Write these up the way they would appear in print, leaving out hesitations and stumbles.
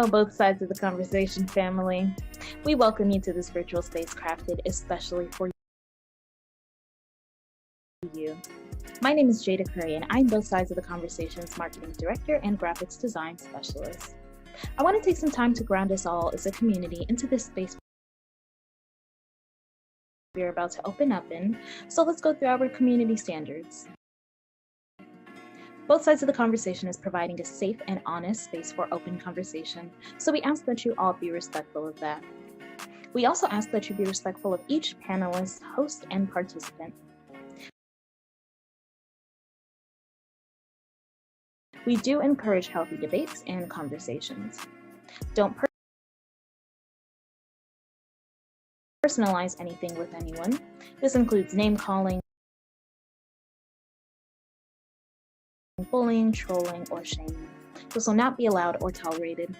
Hello, both sides of the conversation family. We welcome you to this virtual space crafted especially for you. My name is Jada Curry, and I'm both sides of the conversation's marketing director and graphics design specialist. I want to take some time to ground us all as a community into this space we're about to open up in, so let's go through our community standards. Both sides of the conversation is providing a safe and honest space for open conversation, so we ask that you all be respectful of that. We also ask that you be respectful of each panelist, host, and participant. We do encourage healthy debates and conversations. Don't personalize anything with anyone. This includes name calling, bullying, trolling, or shaming. This will not be allowed or tolerated.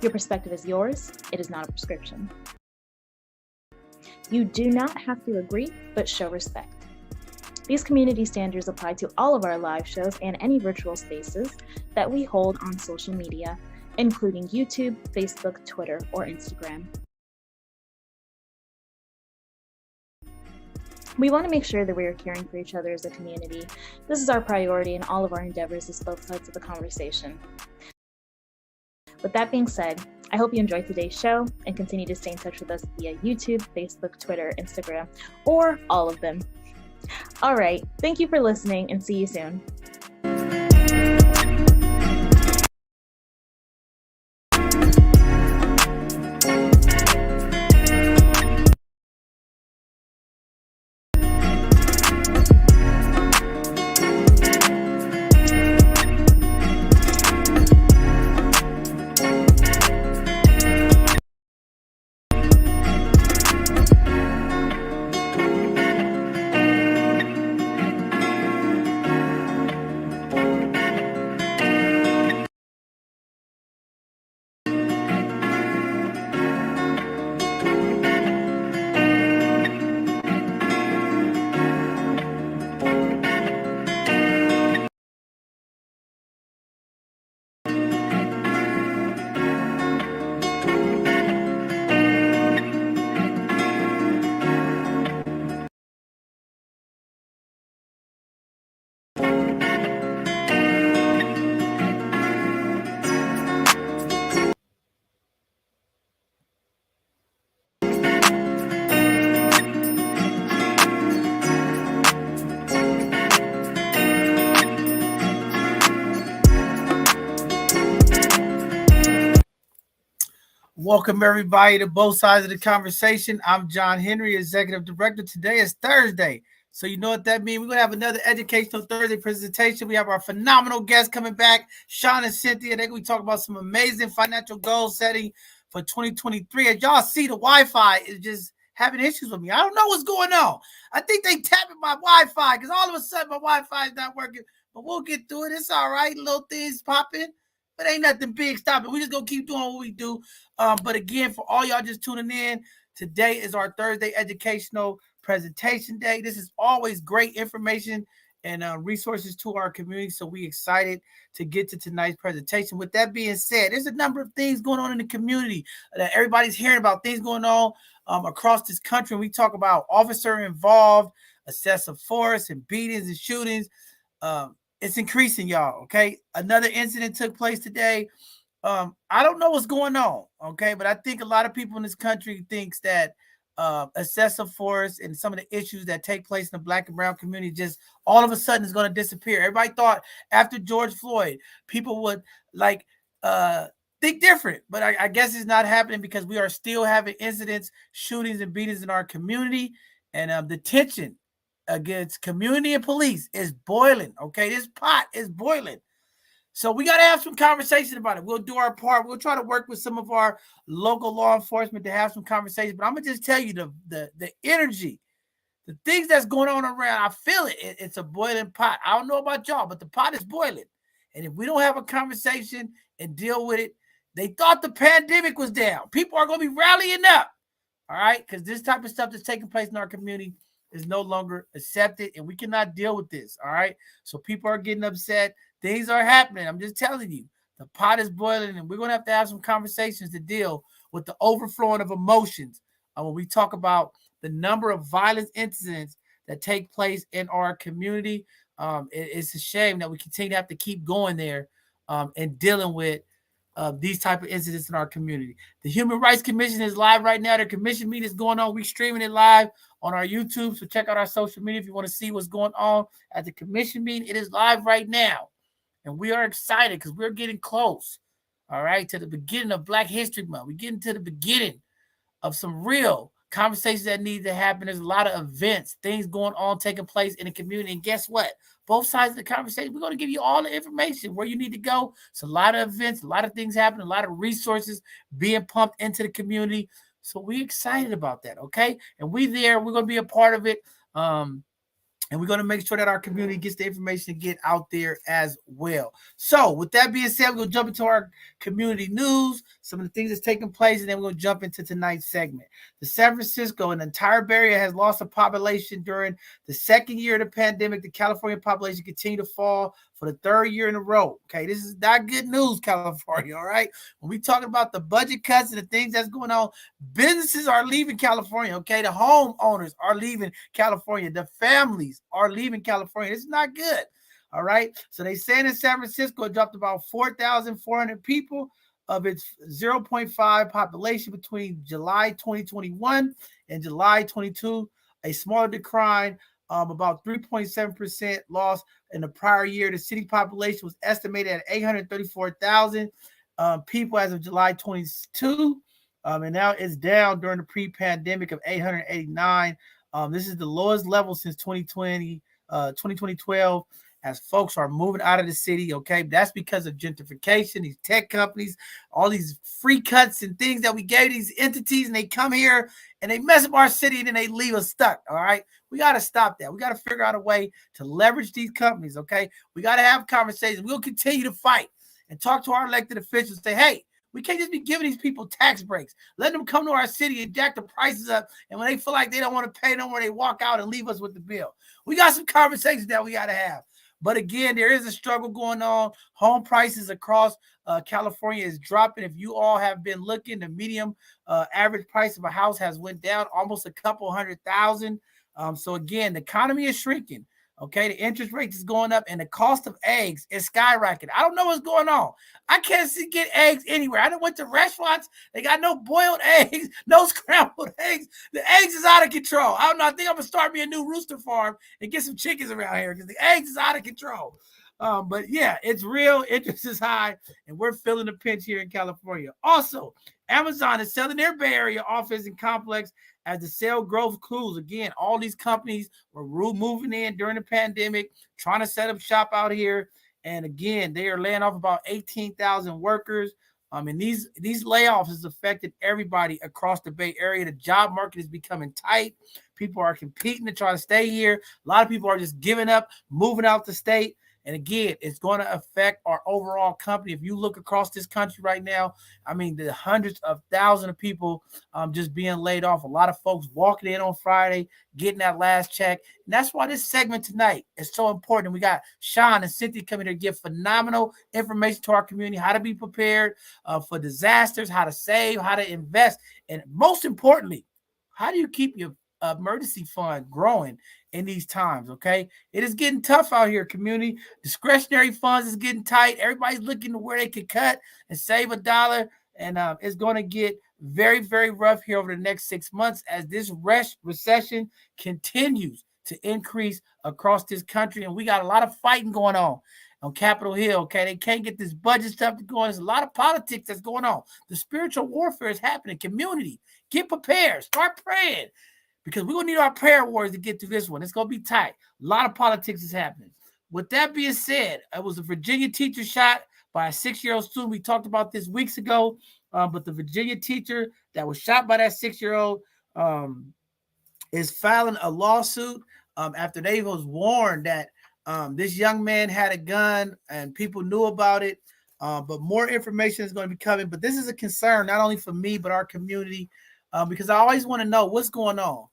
Your perspective is yours. It is not a prescription. You do not have to agree, but show respect. These community standards apply to all of our live shows and any virtual spaces that we hold on social media, including YouTube, Facebook, Twitter, or Instagram. We want to make sure that we are caring for each other as a community. This is our priority in all of our endeavors as both sides of the conversation. With that being said, I hope you enjoyed today's show and continue to stay in touch with us via YouTube, Facebook, Twitter, Instagram, or all of them. All right, thank you for listening and see you soon. Welcome, everybody, to both sides of the conversation. I'm John Henry, Executive Director. Today is Thursday, so you know what that means. We're going to have another Educational Thursday presentation. We have our phenomenal guests coming back, Sean and Cynthia. They're going to talk about some amazing financial goal setting for 2023. As y'all see, the Wi-Fi is just having issues with me. I don't know what's going on. I think they tapping my Wi-Fi because all of a sudden my Wi-Fi is not working, but we'll get through it. It's all right. Little things popping. But ain't nothing big stopping. We just gonna keep doing what we do. But again, for all y'all just tuning in, today is our Thursday educational presentation day. This is always great information and resources to our community. So we excited to get to tonight's presentation. With that being said, there's a number of things going on in the community that everybody's hearing about, things going on across this country. We talk about officer involved, excessive force and beatings and shootings. It's increasing, y'all, okay? Another incident took place today. I don't know what's going on, okay? But I think a lot of people in this country thinks that excessive force and some of the issues that take place in the Black and brown community just all of a sudden is going to disappear. Everybody thought after George Floyd, people would think different. But I guess it's not happening because we are still having incidents, shootings, and beatings in our community. And the tension against community and police is boiling, okay? This pot is boiling. So we got to have some conversation about it. We'll do our part. We'll try to work with some of our local law enforcement to have some conversation. But I'm going to just tell you the energy, the things that's going on around, I feel it. It's a boiling pot. I don't know about y'all, but the pot is boiling. And if we don't have a conversation and deal with it, they thought the pandemic was down. People are going to be rallying up, all right? Because this type of stuff that's taking place in our community is no longer accepted, and we cannot deal with this, all right? So people are getting upset. Things are happening. I'm just telling you. The pot is boiling, and we're going to have some conversations to deal with the overflowing of emotions when we talk about the number of violent incidents that take place in our community. It's a shame that we continue to have to keep going there and dealing with these type of incidents in our community. The Human Rights Commission is live right now. Their commission meeting is going on. We're streaming it live on our YouTube, so check out our social media if you want to see what's going on at the commission meeting. It is live right now, and we are excited because we're getting close, all right, to the beginning of Black History Month. We're getting to the beginning of some real conversations that need to happen. There's a lot of events, things going on, taking place in the community. And guess what? Both sides of the conversation, we're going to give you all the information where you need to go. It's a lot of events, a lot of things happening, a lot of resources being pumped into the community. So we're excited about that, okay? And we're going to be a part of it. And we're going to make sure that our community gets the information to get out there as well. So with that being said, we're going to jump into our community news, some of the things that's taking place, and then we're going to jump into tonight's segment. The San Francisco and the entire Bay Area has lost a population during the second year of the pandemic. The California population continued to fall for the third year in a row. Okay, this is not good news, California, all right? When we talking about the budget cuts and the things that's going on, businesses are leaving California, okay? The homeowners are leaving California. The families are leaving California. This is not good, all right? So they saying in San Francisco, it dropped about 4,400 people of its 0.5 population between July 2021 and July 22, a smaller decline, about 3.7% loss in the prior year. The city population was estimated at 834,000 people as of July 22, and now it's down during the pre-pandemic of 889. This is the lowest level since 2012, as folks are moving out of the city, okay? That's because of gentrification, these tech companies, all these free cuts and things that we gave these entities, and they come here and they mess up our city and then they leave us stuck, all right? We got to stop that. We got to figure out a way to leverage these companies, okay? We got to have conversations. We'll continue to fight and talk to our elected officials, say, hey, we can't just be giving these people tax breaks. Let them come to our city and jack the prices up. And when they feel like they don't want to pay no more, they walk out and leave us with the bill. We got some conversations that we got to have. But again, there is a struggle going on. Home prices across California is dropping. If you all have been looking, the medium average price of a house has went down almost a couple $100,000. So again, the economy is shrinking. Okay, the interest rate is going up and the cost of eggs is skyrocketing. I don't know what's going on. I can't get eggs anywhere. I done went to restaurants. They got no boiled eggs, no scrambled eggs. The eggs is out of control. I don't know. I think I'm going to start me a new rooster farm and get some chickens around here because the eggs is out of control. But yeah, it's real. Interest is high, and we're feeling the pinch here in California. Also, Amazon is selling their Bay Area office and complex as the sale growth cools. Again, all these companies were moving in during the pandemic, trying to set up shop out here. And again, they are laying off about 18,000 workers. And these layoffs has affected everybody across the Bay Area. The job market is becoming tight. People are competing to try to stay here. A lot of people are just giving up, moving out the state. And again, it's going to affect our overall company. If you look across this country right now, I mean, the hundreds of thousands of people just being laid off. A lot of folks walking in on Friday, getting that last check. And that's why this segment tonight is so important. We got Sean and Cynthia coming here to give phenomenal information to our community, how to be prepared for disasters, how to save, how to invest. And most importantly, how do you keep your emergency fund growing in these times? Okay, it is getting tough out here, community. Discretionary funds is getting tight. Everybody's looking to where they can cut and save a dollar, and it's going to get very, very rough here over the next 6 months as this recession continues to increase across this country. And we got a lot of fighting going on Capitol Hill. Okay, they can't get this budget stuff to go on. There's a lot of politics that's going on. The spiritual warfare is happening. Community, get prepared. Start praying, because we're going to need our prayer warriors to get through this one. It's going to be tight. A lot of politics is happening. With that being said, it was a Virginia teacher shot by a 6-year-old student. We talked about this weeks ago, but the Virginia teacher that was shot by that 6-year-old is filing a lawsuit after they was warned that this young man had a gun and people knew about it. But more information is going to be coming. But this is a concern not only for me, but our community, because I always want to know what's going on.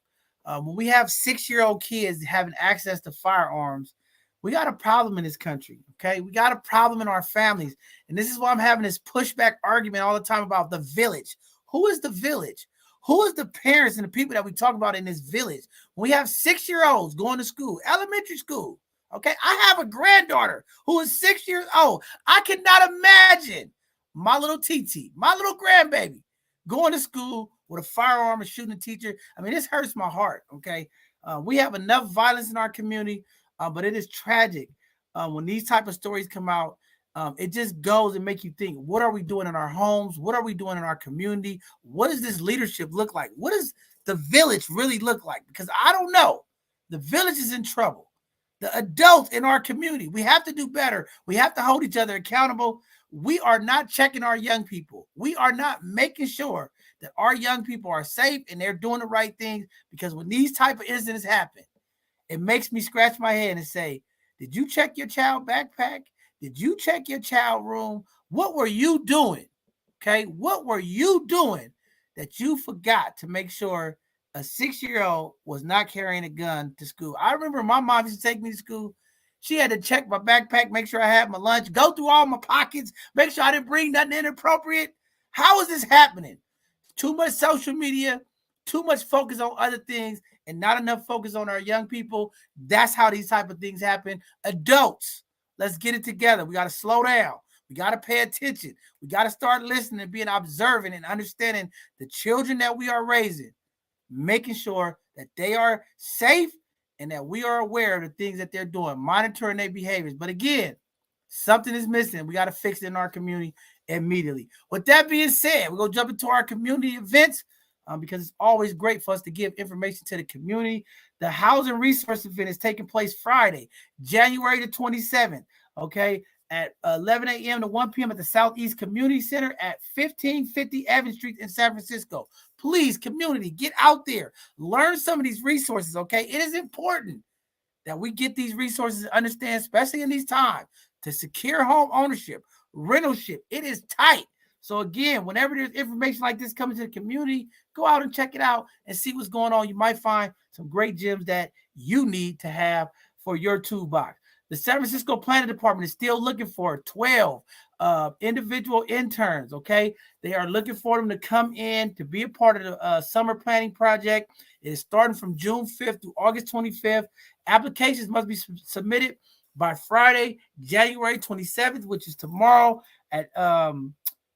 When we have 6-year-old kids having access to firearms, We got a problem in this country, okay? We got a problem in our families. And this is why I'm having this pushback argument all the time about the village. Who is the village? Who is the parents and the people that we talk about in this village? We have 6-year-olds going to school, elementary school, okay? I have a granddaughter who is 6 years old. I cannot imagine my little TT, my little grandbaby, going to school with a firearm and shooting a teacher. I mean, this hurts my heart, okay? We have enough violence in our community, but it is tragic when these type of stories come out. It just goes and make you think, what are we doing in our homes? What are we doing in our community? What does this leadership look like? What does the village really look like? Because I don't know. The village is in trouble. The adults in our community, we have to do better. We have to hold each other accountable. We are not checking our young people. We are not making sure that our young people are safe and they're doing the right things, because when these type of incidents happen, it makes me scratch my head and say, did you check your child backpack? Did you check your child room? What were you doing? Okay, what were you doing that you forgot to make sure a 6-year-old was not carrying a gun to school? I remember my mom used to take me to school. She had to check my backpack, make sure I had my lunch, go through all my pockets, make sure I didn't bring nothing inappropriate. How is this happening? Too much social media, too much focus on other things, and not enough focus on our young people. That's how these type of things happen. Adults, let's get it together. We got to slow down. We got to pay attention. We got to start listening and being observant and understanding the children that we are raising, making sure that they are safe and that we are aware of the things that they're doing, monitoring their behaviors. But again, something is missing. We got to fix it in our community immediately. With that being said, we're going to jump into our community events. Because it's always great for us to give information to the community. The Housing Resource Event is taking place Friday, January the 27th, okay, at 11 a.m. to 1 p.m. at the Southeast Community Center at 1550 Evans Street in San Francisco. Please, community, get out there. Learn some of these resources, okay? It is important that we get these resources and understand, especially in these times, to secure home ownership, rentalship. It is tight. So again, whenever there's information like this coming to the community, go out and check it out and see what's going on. You might find some great gems that you need to have for your toolbox. The San Francisco Planning Department is still looking for 12 individual interns, okay? They are looking for them to come in to be a part of the summer planning project. It is starting from June 5th through August 25th. Applications must be submitted by Friday, January 27th, which is tomorrow at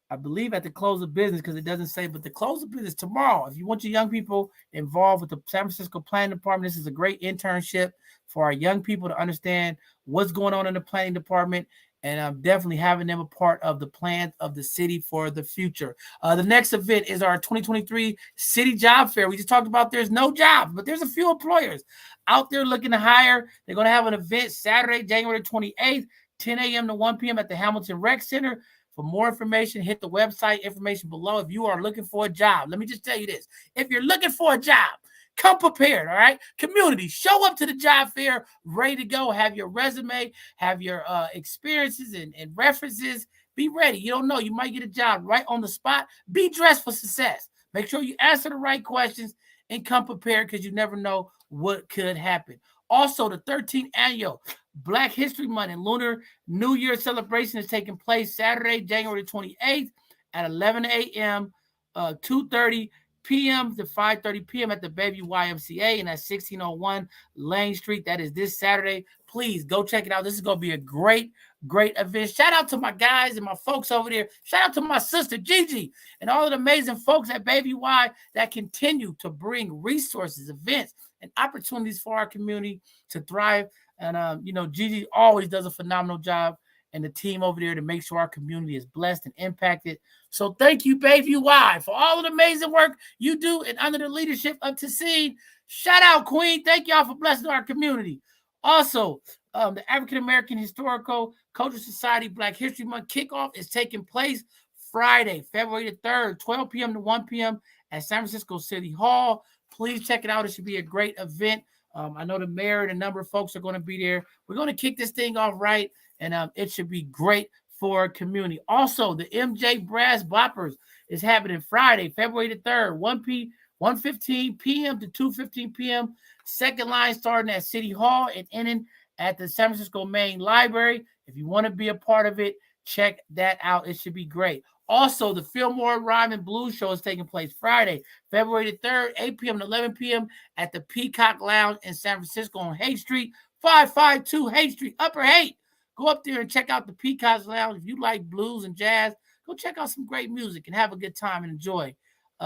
I believe at the close of business, because it doesn't say, but the close of business tomorrow. If you want your young people involved with the San Francisco Planning Department, this is a great internship for our young people to understand what's going on in the planning department, and I'm definitely having them a part of the plans of the city for the future. The next event is our 2023 City Job Fair. We just talked about there's no jobs, but there's a few employers out there looking to hire. They're going to have an event Saturday, January 28th, 10 a.m. to 1 p.m. at the Hamilton Rec Center. For more information, hit the website information below. If you are looking for a job, let me just tell you this. If you're looking for a job, come prepared, all right? Community, show up to the job fair, ready to go. Have your resume, have your experiences and references. Be ready. You don't know. You might get a job right on the spot. Be dressed for success. Make sure you answer the right questions and come prepared, because you never know what could happen. Also, the 13th annual Black History Month and Lunar New Year celebration is taking place Saturday, January 28th at 11 a.m., 2:30 p.m. to 5:30 p.m. at the Bayview YMCA, and that's 1601 Lane Street. That is this Saturday. Please go check it out. This is going to be a great event. Shout out to my guys and my folks over there. Shout out to my sister Gigi and all of the amazing folks at Bayview Y that continue to bring resources, events, and opportunities for our community to thrive. And, Gigi always does a phenomenal job, and the team over there, to make sure our community is blessed and impacted. So thank you, Bayview Y, for all of the amazing work you do, and under the leadership of Tassine. Shout out, Queen. Thank y'all for blessing our community. Also, the African American Historical Cultural Society Black History Month kickoff is taking place Friday, February the 3rd, 12 p.m. to 1 p.m. at San Francisco City Hall. Please check it out. It should be a great event. I know the mayor and a number of folks are going to be there. We're going to kick this thing off right, and it should be great for our community. Also, the MJ Brass Boppers is happening Friday, February the 3rd, 1:15 p.m. to 2:15 p.m. Second line starting at City Hall and ending at the San Francisco Main Library. If you want to be a part of it, check that out. It should be great. Also, the Fillmore Rhyme and Blues Show is taking place Friday, February the 3rd, 8 p.m. to 11 p.m. at the Peacock Lounge in San Francisco on Haight Street, 552 Haight Street, Upper Haight. Go up there and check out the Peacock Lounge. If you like blues and jazz, go check out some great music and have a good time and enjoy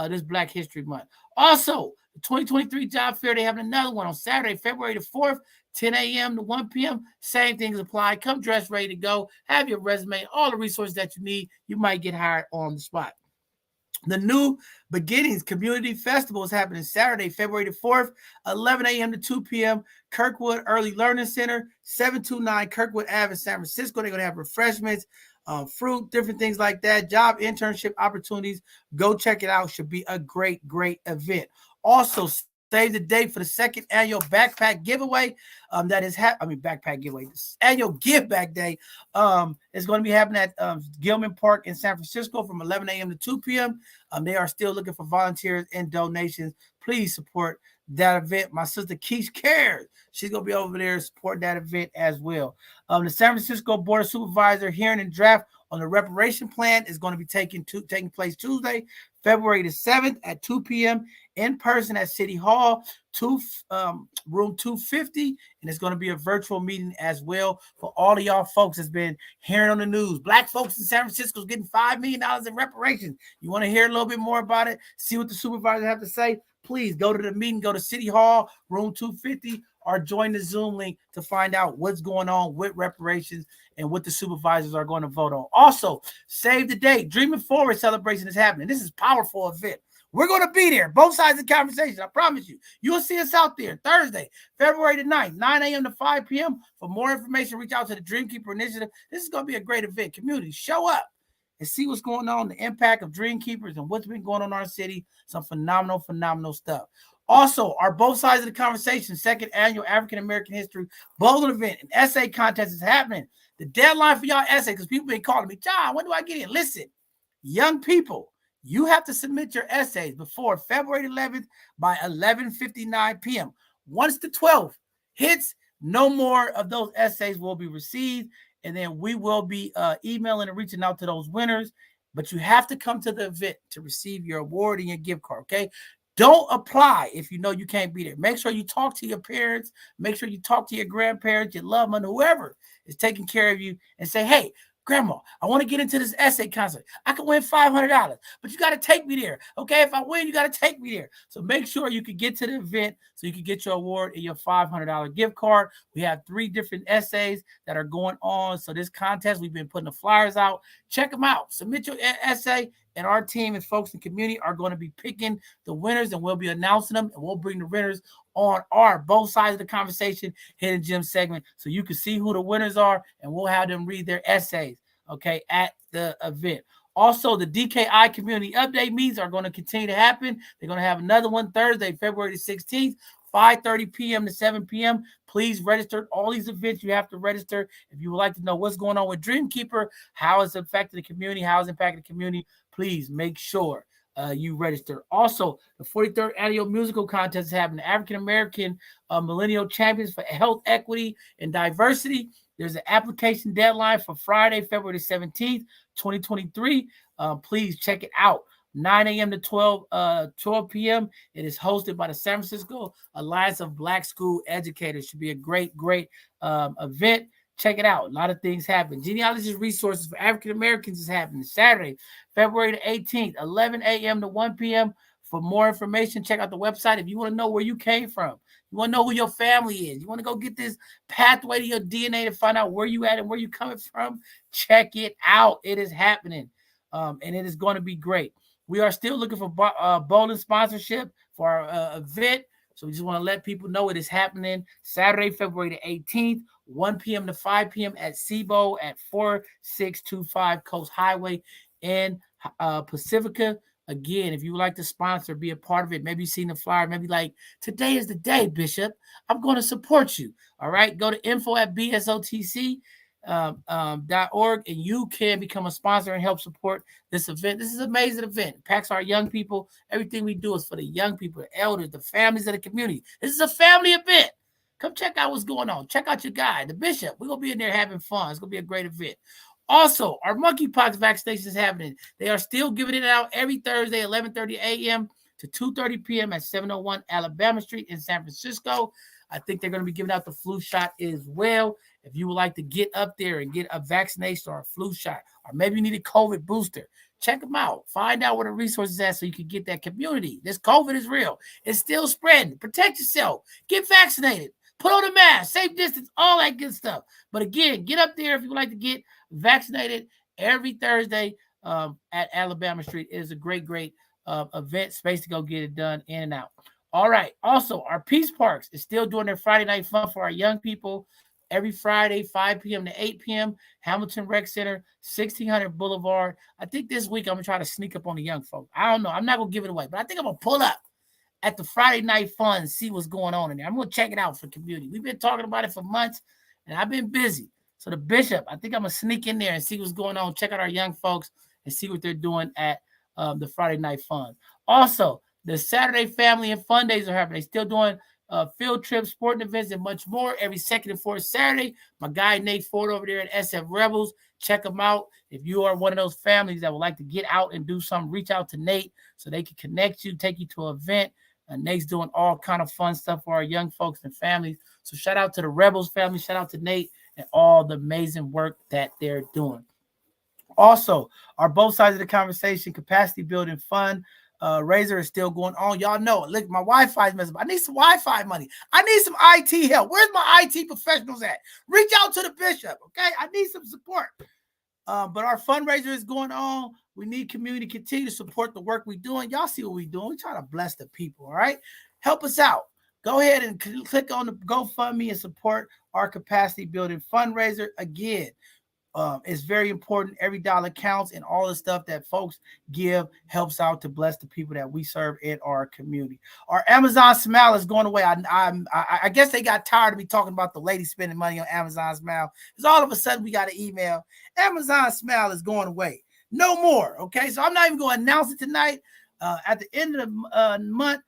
this Black History Month. Also, the 2023 Job Fair, they have another one on Saturday, February the 4th, 10 a.m. to 1 p.m. Same things apply. Come dressed, ready to go. Have your resume, all the resources that you need. You might get hired on the spot. The New Beginnings Community Festival is happening Saturday, February the 4th, 11 a.m. to 2 p.m. Kirkwood Early Learning Center, 729 Kirkwood Ave in San Francisco. They're going to have refreshments, fruit, different things like that, job internship opportunities. Go check it out. Should be a great, great event. Also, save the date for the second annual backpack giveaway. Backpack giveaway. This annual Give Back Day is going to be happening at Gilman Park in San Francisco from 11 a.m. to 2 p.m. They are still looking for volunteers and donations. Please support that event. My sister Keish cares. She's going to be over there supporting that event as well. The San Francisco Board of Supervisors hearing and draft on the reparation plan is going to be taking place Tuesday, February the 7th at 2 p.m. in person at City Hall, room 250, and it's going to be a virtual meeting as well for all of y'all folks that's been hearing on the news. Black folks in San Francisco is getting $5 million in reparations. You want to hear a little bit more about it, see what the supervisors have to say? Please go to the meeting, go to City Hall, room 250, or join the Zoom link to find out what's going on with reparations and what the supervisors are going to vote on. Also, save the date. Dreaming Forward celebration is happening. This is a powerful event. We're going to be there, both sides of the conversation. I promise you. You'll see us out there Thursday, February the 9th, 9 a.m. to 5 p.m. For more information, reach out to the Dreamkeeper Initiative. This is going to be a great event. Community, show up and see what's going on, the impact of Dream Keepers and what's been going on in our city. Some phenomenal, phenomenal stuff. Also, our Both Sides of the Conversation second annual African American History Bowling event and essay contest is happening. The deadline for y'all essay, because people been calling me, John, when do I get in? Listen, young people, you have to submit your essays before February 11th by 11:59 p.m. Once the 12th hits, no more of those essays will be received, and then we will be emailing and reaching out to those winners. But you have to come to the event to receive your award and your gift card, okay? Don't apply if you know you can't be there. Make sure you talk to your parents. Make sure you talk to your grandparents, your loved one, whoever is taking care of you, and say, hey, Grandma, I want to get into this essay concert. I can win $500, but you got to take me there. Okay, if I win, you got to take me there. So make sure you can get to the event so you can get your award and your $500 gift card. We have 3 different essays that are going on. So this contest, we've been putting the flyers out. Check them out. Submit your essay, and our team and folks in the community are going to be picking the winners, and we'll be announcing them, and we'll bring the winners on our Both Sides of the Conversation Hidden Gem segment so you can see who the winners are, and we'll have them read their essays, okay, at the event. Also, the DKI community update meetings are going to continue to happen. They're going to have another one Thursday, February the 16th, 5:30 p.m. to 7 p.m. Please register. All these events, you have to register. If you would like to know what's going on with Dreamkeeper, how it's affected the community, how it's impacted the community, please make sure you register. Also, the 43rd annual musical contest is happening. African American Millennial Champions for Health, Equity, and Diversity. There's an application deadline for Friday, February 17th, 2023. Please check it out. 9 a.m. to 12 p.m. It is hosted by the San Francisco Alliance of Black School Educators. Should be a great, great event. Check it out. A lot of things happen. Genealogy Resources for African Americans is happening Saturday, February the 18th, 11 a.m. to 1 p.m. For more information, check out the website. If you want to know where you came from, you want to know who your family is, you want to go get this pathway to your DNA to find out where you at and where you're coming from, check it out. It is happening, and it is going to be great. We are still looking for bowling sponsorship for our event. So we just want to let people know it is happening Saturday, February the 18th, 1 p.m. to 5 p.m. at SIBO at 4625 Coast Highway in Pacifica. Again, if you would like to sponsor, be a part of it, maybe you've seen the flyer, maybe like, today is the day, Bishop. I'm going to support you. All right. Go to info@bsotc.org and you can become a sponsor and help support this event. This is an amazing event. It packs our young people. Everything we do is for the young people, the elders, the families of the community. This is a family event. Come check out what's going on. Check out your guy, the bishop. We're going to be in there having fun. It's going to be a great event. Also, our monkeypox vaccination is happening. They are still giving it out every Thursday, 11:30 a.m. to 2:30 p.m. at 701 Alabama Street in San Francisco. I think they're going to be giving out the flu shot as well. If you would like to get up there and get a vaccination or a flu shot, or maybe you need a COVID booster, check them out. Find out where the resources are so you can get that community. This COVID is real. It's still spreading. Protect yourself. Get vaccinated. Put on a mask. Safe distance. All that good stuff. But again, get up there if you would like to get vaccinated every Thursday at Alabama Street. It is a great event space to go get it done in and out. All right. Also, our Peace Parks is still doing their Friday night fun for our young people every Friday, 5 p.m. to 8 p.m. Hamilton Rec Center, 1600 Boulevard. I think this week I'm going to try to sneak up on the young folks. I don't know. I'm not going to give it away, but I think I'm going to pull up at the Friday night fun and see what's going on in there. I'm going to check it out for community. We've been talking about it for months, and I've been busy. So the bishop, I think I'm going to sneak in there and see what's going on, check out our young folks, and see what they're doing at the Friday night fun. Also, the Saturday family and fun days are happening. They're still doing field trips, sporting events, and much more every second and fourth Saturday. My guy Nate Ford over there at SF Rebels, check him out. If you are one of those families that would like to get out and do something, reach out to Nate so they can connect you, take you to an event. Nate's doing all kind of fun stuff for our young folks and families. So shout out to the Rebels family, shout out to Nate and all the amazing work that they're doing. Also, our both sides of the conversation capacity building fund Razor is still going on. Y'all know, look, my Wi-Fi is messing up. I need some Wi-Fi money. I need some IT help. Where's my IT professionals at? Reach out to the bishop, okay? I need some support. But our fundraiser is going on. We need community to continue to support the work we're doing. Y'all see what we're doing. We're trying to bless the people, all right? Help us out. Go ahead and click on the GoFundMe and support our capacity building fundraiser. Again, it's very important. Every dollar counts, and all the stuff that folks give helps out to bless the people that we serve in our community. Our Amazon Smile is going away. I guess they got tired of me talking about the lady spending money on Amazon Smile, because all of a sudden we got an email. Amazon Smile is going away. No more. Okay, so I'm not even going to announce it tonight. At the end of the month,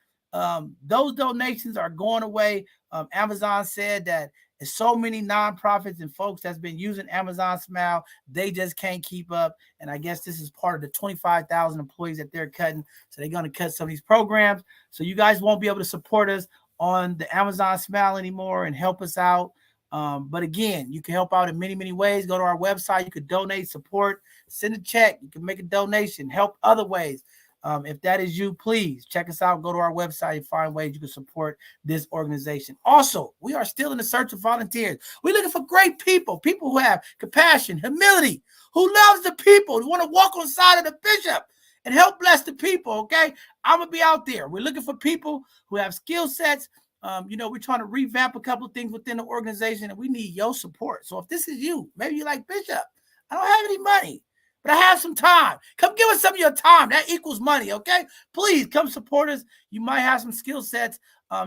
those donations are going away. Amazon said that there's so many nonprofits and folks that's been using Amazon Smile, they just can't keep up. And I guess this is part of the 25,000 employees that they're cutting. So they're going to cut some of these programs. So you guys won't be able to support us on the Amazon Smile anymore and help us out. But again, you can help out in many, many ways. Go to our website. You could donate, support, send a check. You can make a donation, help other ways. If that is you, please check us out. Go to our website and find ways you can support this organization. Also, we are still in the search of volunteers. We're looking for great people who have compassion, humility, who loves the people, who want to walk on the side of the bishop and help bless the people, okay? I'm going to be out there. We're looking for people who have skill sets. We're trying to revamp a couple of things within the organization, and we need your support. So if this is you, maybe you're like, Bishop, I don't have any money, but I have some time. Come give us some of your time. That equals money, okay? Please come support us. You might have some skill sets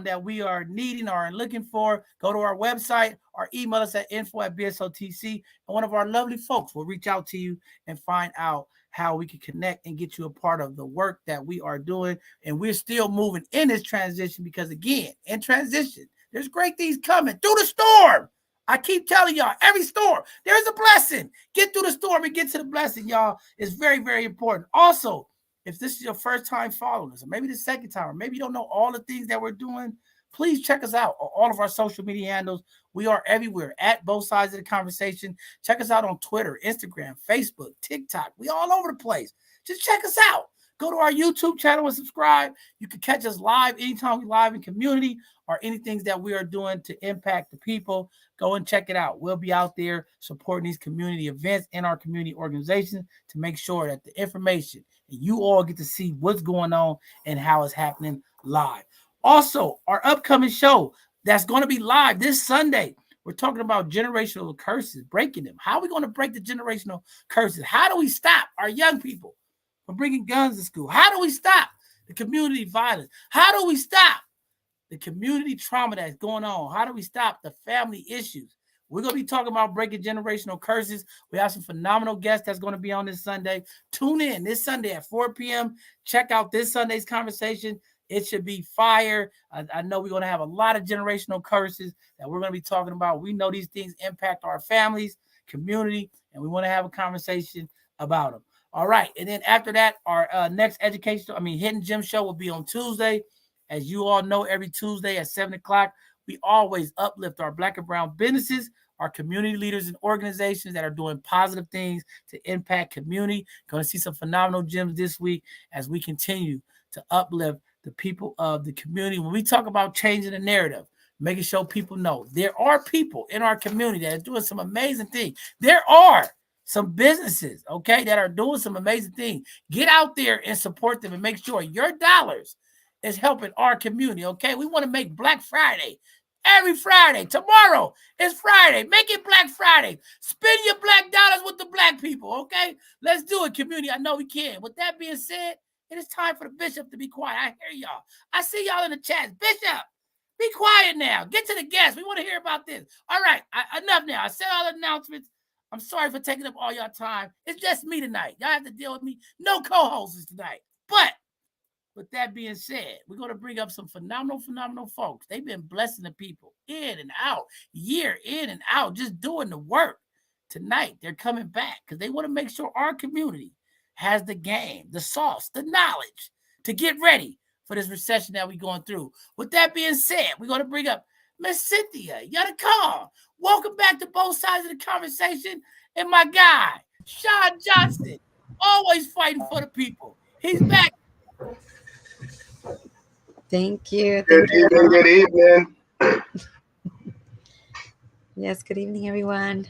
that we are needing or looking for. Go to our website or email us at info@bsotc, and one of our lovely folks will reach out to you and find out how we can connect and get you a part of the work that we are doing. And we're still moving in this transition because, again, in transition, there's great things coming through the storm. I keep telling y'all, every storm, there's a blessing. Get through the storm and get to the blessing, y'all. It's very, very important. Also, if this is your first time following us, or maybe the second time, or maybe you don't know all the things that we're doing, please check us out on all of our social media handles. We are everywhere at both sides of the conversation. Check us out on Twitter, Instagram, Facebook, TikTok. We all over the place. Just check us out. Go to our YouTube channel and subscribe. You can catch us live anytime we live in community or anything that we are doing to impact the people. Go and check it out. We'll be out there supporting these community events and our community organizations to make sure that the information and you all get to see what's going on and how it's happening live. Also, our upcoming show that's going to be live this Sunday. We're talking about generational curses, breaking them. How are we going to break the generational curses? How do we stop our young people from bringing guns to school? How do we stop the community violence? How do we stop the community trauma that's going on? How do we stop the family issues? We're going to be talking about breaking generational curses. We have some phenomenal guests that's going to be on this Sunday. Tune in this Sunday at 4 p.m. Check out this Sunday's conversation. It should be fire. I know we're going to have a lot of generational curses that we're going to be talking about. We know these things impact our families, community, and we want to have a conversation about them. All right. And then after that, our next Hidden Gem show will be on Tuesday. As you all know, every Tuesday at 7 o'clock, we always uplift our Black and brown businesses, our community leaders and organizations that are doing positive things to impact community. Going to see some phenomenal gems this week as we continue to uplift the people of the community. When we talk about changing the narrative, making sure people know there are people in our community that are doing some amazing things. There are some businesses, okay, that are doing some amazing things. Get out there and support them and make sure your dollars is helping our community, okay? We want to make Black Friday every Friday. Tomorrow is Friday. Make it Black Friday. Spend your Black dollars with the Black people, okay? Let's do it, community. I know we can. With that being said, it is time for the bishop to be quiet. I hear y'all. I see y'all in the chat. Bishop, be quiet now. Get to the guests. We want to hear about this. All right, enough now. I said all the announcements. I'm sorry for taking up all your time. It's just me tonight. Y'all have to deal with me. No co-hosts tonight. But with that being said, we're going to bring up some phenomenal folks. They've been blessing the people in and out, year in and out, just doing the work. Tonight, they're coming back because they want to make sure our community has the game, the sauce, the knowledge to get ready for this recession that we're going through. With that being said, we're going to bring up Miss Cynthia Yannacone. Welcome back to both sides of the conversation. And my guy, Sean Johnson, always fighting for the people. He's back. Thank you. Good evening. Yes, good evening, everyone.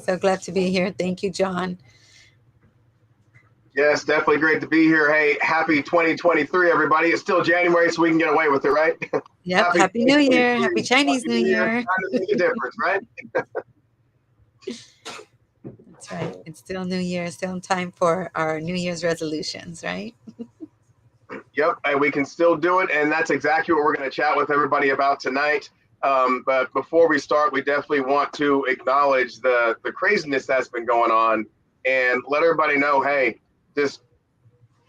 So glad to be here. Thank you, John. Yes, definitely great to be here. Hey, happy 2023, everybody. It's still January, so we can get away with it, right? Yep. Happy New Year. Happy Chinese New Year. Trying to make a difference, right? That's right. It's still New Year, still in time for our New Year's resolutions, right? Yep, and we can still do it, and that's exactly what we're going to chat with everybody about tonight. But before we start, we definitely want to acknowledge the craziness that's been going on and let everybody know, hey, just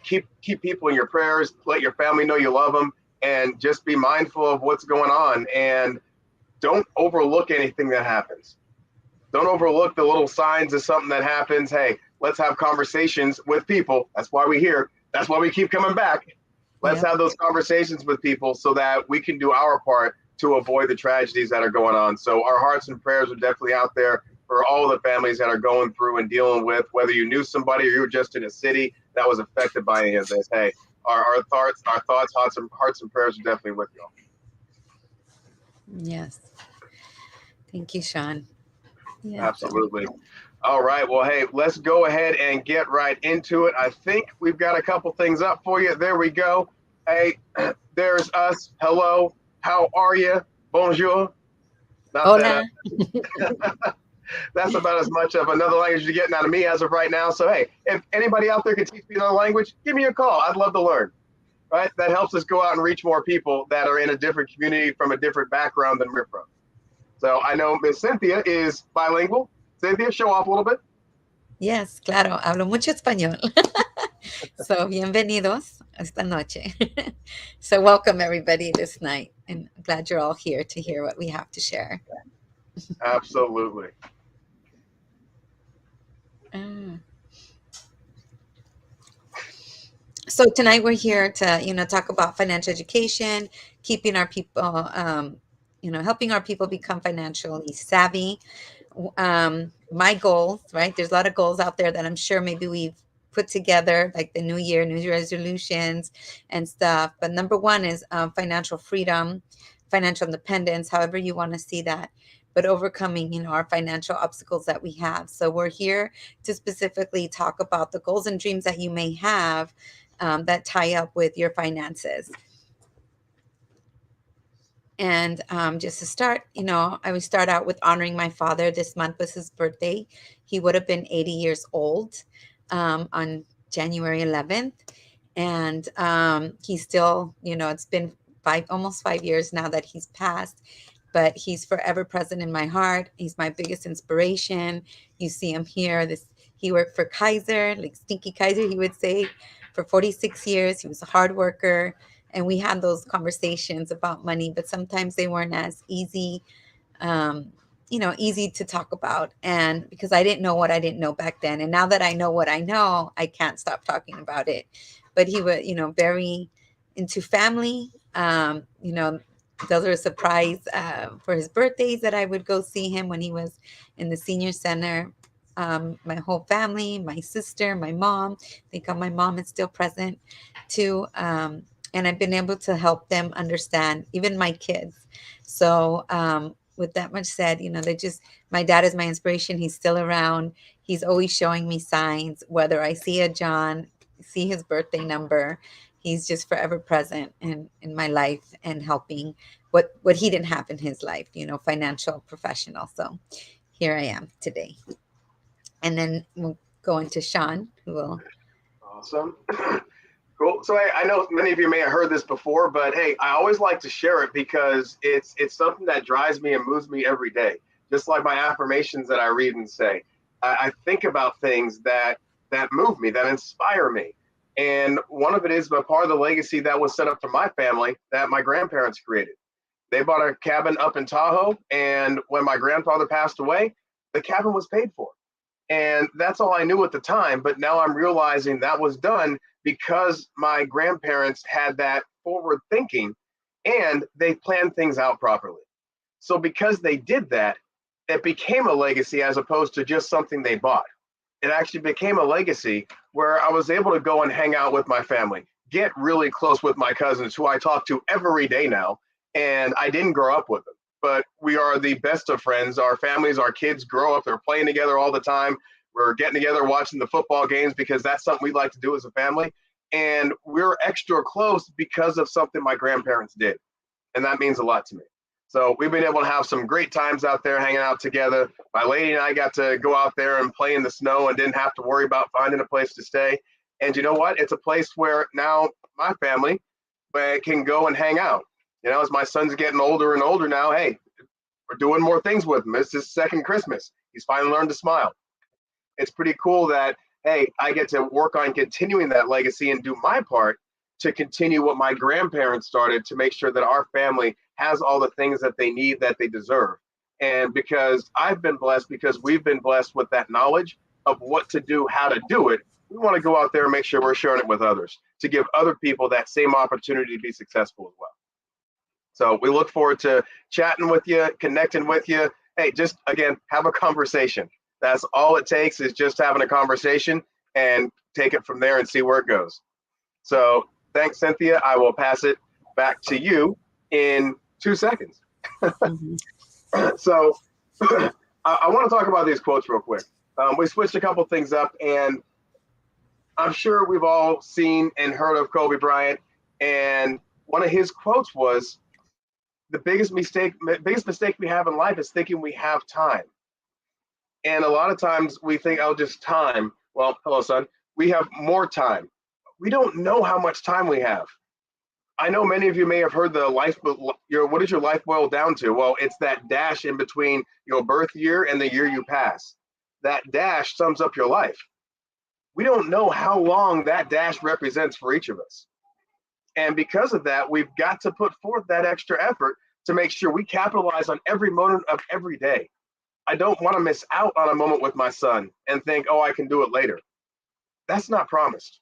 keep people in your prayers, let your family know you love them, and just be mindful of what's going on, and don't overlook anything that happens. Don't overlook the little signs of something that happens. Hey, let's have conversations with people. That's why we're here. That's why we keep coming back. Let's have those conversations with people so that we can do our part to avoid the tragedies that are going on. So our hearts and prayers are definitely out there for all the families that are going through and dealing with, whether you knew somebody or you were just in a city that was affected by any of this. Hey, our thoughts, hearts and prayers are definitely with you. Yes. Thank you, Sean. Yeah, absolutely. All right. Well, hey, let's go ahead and get right into it. I think we've got a couple things up for you. There we go. Hey, there's us. Hello. How are you? Bonjour. Hola. That's about as much of another language you're getting out of me as of right now. So, hey, if anybody out there can teach me another language, give me a call. I'd love to learn. Right? That helps us go out and reach more people that are in a different community from a different background than we're from. So I know Miss Cynthia is bilingual. Cynthia, show off a little bit. Yes, claro. Hablo mucho español. So, bienvenidos esta noche. So, welcome everybody this night. And I'm glad you're all here to hear what we have to share. Absolutely. So tonight we're here to, talk about financial education, keeping our people, helping our people become financially savvy. My goals, right? There's a lot of goals out there that I'm sure maybe we've put together, like the New Year's resolutions and stuff. But number one is financial freedom, financial independence, however you want to see that. But overcoming, our financial obstacles that we have. So we're here to specifically talk about the goals and dreams that you may have that tie up with your finances. And just to start, I would start out with honoring my father. This month was his birthday. He would have been 80 years old on January 11th. And he's still, it's been almost 5 years now that he's passed. But he's forever present in my heart. He's my biggest inspiration. You see him here. He worked for Kaiser, like Stinky Kaiser, he would say, for 46 years. He was a hard worker, and we had those conversations about money, but sometimes they weren't as easy, easy to talk about. And because I didn't know what I didn't know back then. And now that I know what I know, I can't stop talking about it. But he was, very into family. Those were a surprise for his birthdays that I would go see him when he was in the senior center. My whole family, my sister, my mom, I think my mom is still present too. And I've been able to help them understand, even my kids. So with that much said, my dad is my inspiration. He's still around. He's always showing me signs, whether I see a John, see his birthday number, he's just forever present in my life and helping what he didn't have in his life, financial professional. So here I am today. And then we'll go into Sean, who will. Awesome. Cool. So I know many of you may have heard this before, but hey, I always like to share it because it's something that drives me and moves me every day. Just like my affirmations that I read and say, I think about things that move me, that inspire me. And one of it is a part of the legacy that was set up for my family that my grandparents created. They bought a cabin up in Tahoe, and when my grandfather passed away, the cabin was paid for. And that's all I knew at the time. But now I'm realizing that was done because my grandparents had that forward thinking and they planned things out properly. So because they did that, it became a legacy as opposed to just something they bought. It actually became a legacy where I was able to go and hang out with my family, get really close with my cousins who I talk to every day now. And I didn't grow up with them, but we are the best of friends. Our families, our kids grow up, they're playing together all the time. We're getting together, watching the football games because that's something we like to do as a family. And we're extra close because of something my grandparents did. And that means a lot to me. So we've been able to have some great times out there hanging out together. My lady and I got to go out there and play in the snow and didn't have to worry about finding a place to stay. And you know what? It's a place where now my family can go and hang out. As my son's getting older and older now, hey, we're doing more things with him. It's his second Christmas. He's finally learned to smile. It's pretty cool that, hey, I get to work on continuing that legacy and do my part to continue what my grandparents started to make sure that our family has all the things that they need, that they deserve. And because I've been blessed, because we've been blessed with that knowledge of what to do, how to do it, we want to go out there and make sure we're sharing it with others to give other people that same opportunity to be successful as well. So we look forward to chatting with you, connecting with you. Hey, just again, have a conversation. That's all it takes, is just having a conversation and take it from there and see where it goes. So thanks, Cynthia. I will pass it back to you in 2 seconds. So I want to talk about these quotes real quick. We switched a couple things up, and I'm sure we've all seen and heard of Kobe Bryant. And one of his quotes was, the biggest mistake we have in life is thinking we have time. And a lot of times we think, oh, just time. Well, hello, son. We have more time. We don't know how much time we have. I know many of you may have heard the life, what does your life boil down to? Well, it's that dash in between your birth year and the year you pass. That dash sums up your life. We don't know how long that dash represents for each of us. And because of that, we've got to put forth that extra effort to make sure we capitalize on every moment of every day. I don't want to miss out on a moment with my son and think, oh, I can do it later. That's not promised.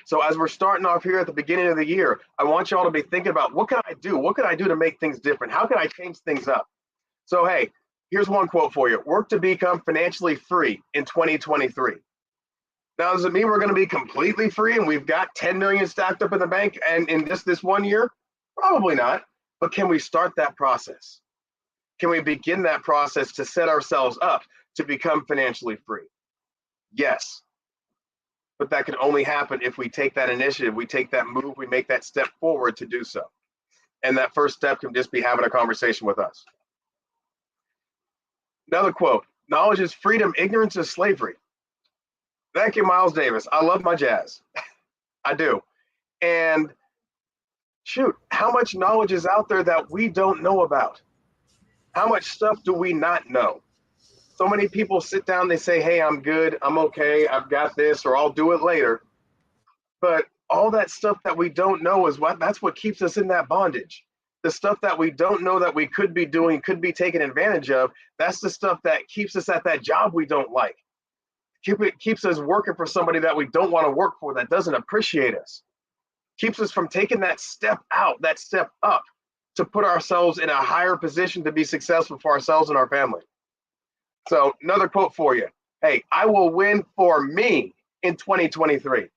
So as we're starting off here at the beginning of the year, I want you all to be thinking about, what can I do? What can I do to make things different? How can I change things up? So, hey, here's one quote for you. Work to become financially free in 2023. Now, does it mean we're going to be completely free and we've got 10 million stacked up in the bank and in this 1 year? Probably not. But can we start that process? Can we begin that process to set ourselves up to become financially free? Yes. But that can only happen if we take that initiative, we take that move, we make that step forward to do so. And that first step can just be having a conversation with us. Another quote, knowledge is freedom, ignorance is slavery. Thank you, Miles Davis. I love my jazz. I do. And shoot, how much knowledge is out there that we don't know about? How much stuff do we not know? So many people sit down, they say, hey, I'm good, I'm okay, I've got this, or I'll do it later. But all that stuff that we don't know is that's what keeps us in that bondage. The stuff that we don't know that we could be doing, could be taken advantage of, that's the stuff that keeps us at that job we don't like. Keeps us working for somebody that we don't want to work for, that doesn't appreciate us. Keeps us from taking that step out, that step up, to put ourselves in a higher position to be successful for ourselves and our family. So another quote for you. Hey, I will win for me in 2023.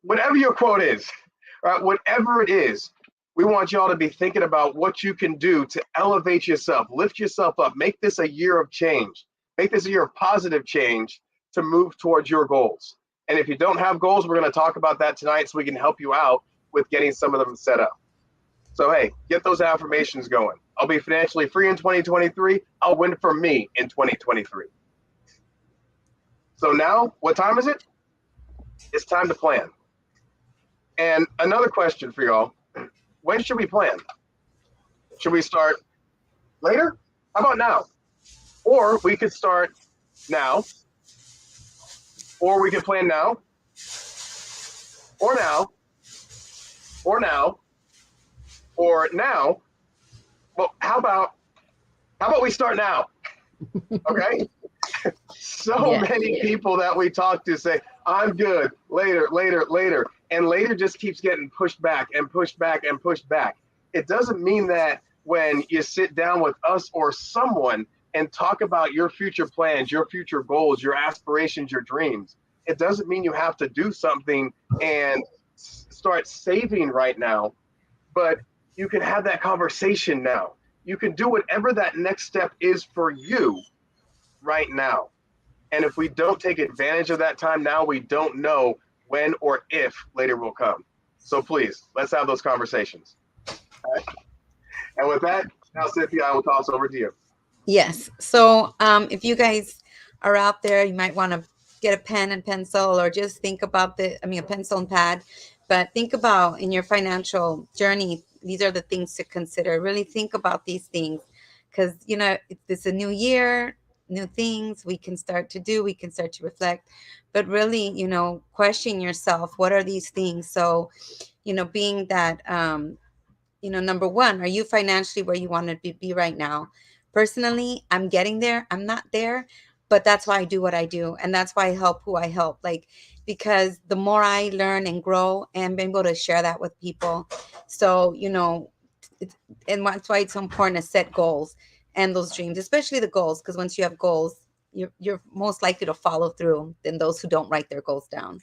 Whatever your quote is, right? Whatever it is, we want y'all to be thinking about what you can do to elevate yourself, lift yourself up, make this a year of change, make this a year of positive change to move towards your goals. And if you don't have goals, we're going to talk about that tonight so we can help you out with getting some of them set up. So, hey, get those affirmations going. I'll be financially free in 2023. I'll win for me in 2023. So now, what time is it? It's time to plan. And another question for y'all. When should we plan? Should we start later? How about now? Or we could start now. Or we could plan now. Or now. Or now. Or now. Well, how about we start now? Okay. So many people that we talk to say, I'm good, later. And later just keeps getting pushed back and pushed back and pushed back. It doesn't mean that when you sit down with us or someone and talk about your future plans, your future goals, your aspirations, your dreams, it doesn't mean you have to do something and start saving right now, but you can have that conversation now. You can do whatever that next step is for you right now. And if we don't take advantage of that time now, we don't know when or if later will come. So please, let's have those conversations. All right? And with that, now, Cynthia, I will toss over to you. Yes. So if you guys are out there, you might want to get a pen and pencil, or just think about a pencil and pad, but think about in your financial journey, these are the things to consider. Really think about these things, because, it's a new year, new things we can start to reflect, but really, question yourself, what are these things? So, being that, number one, are you financially where you want to be right now? Personally, I'm getting there. I'm not there, but that's why I do what I do. And that's why I help who I help. Because the more I learn and grow, and I'm able to share that with people. So, and that's why it's so important to set goals and those dreams, especially the goals, because once you have goals, you're most likely to follow through than those who don't write their goals down.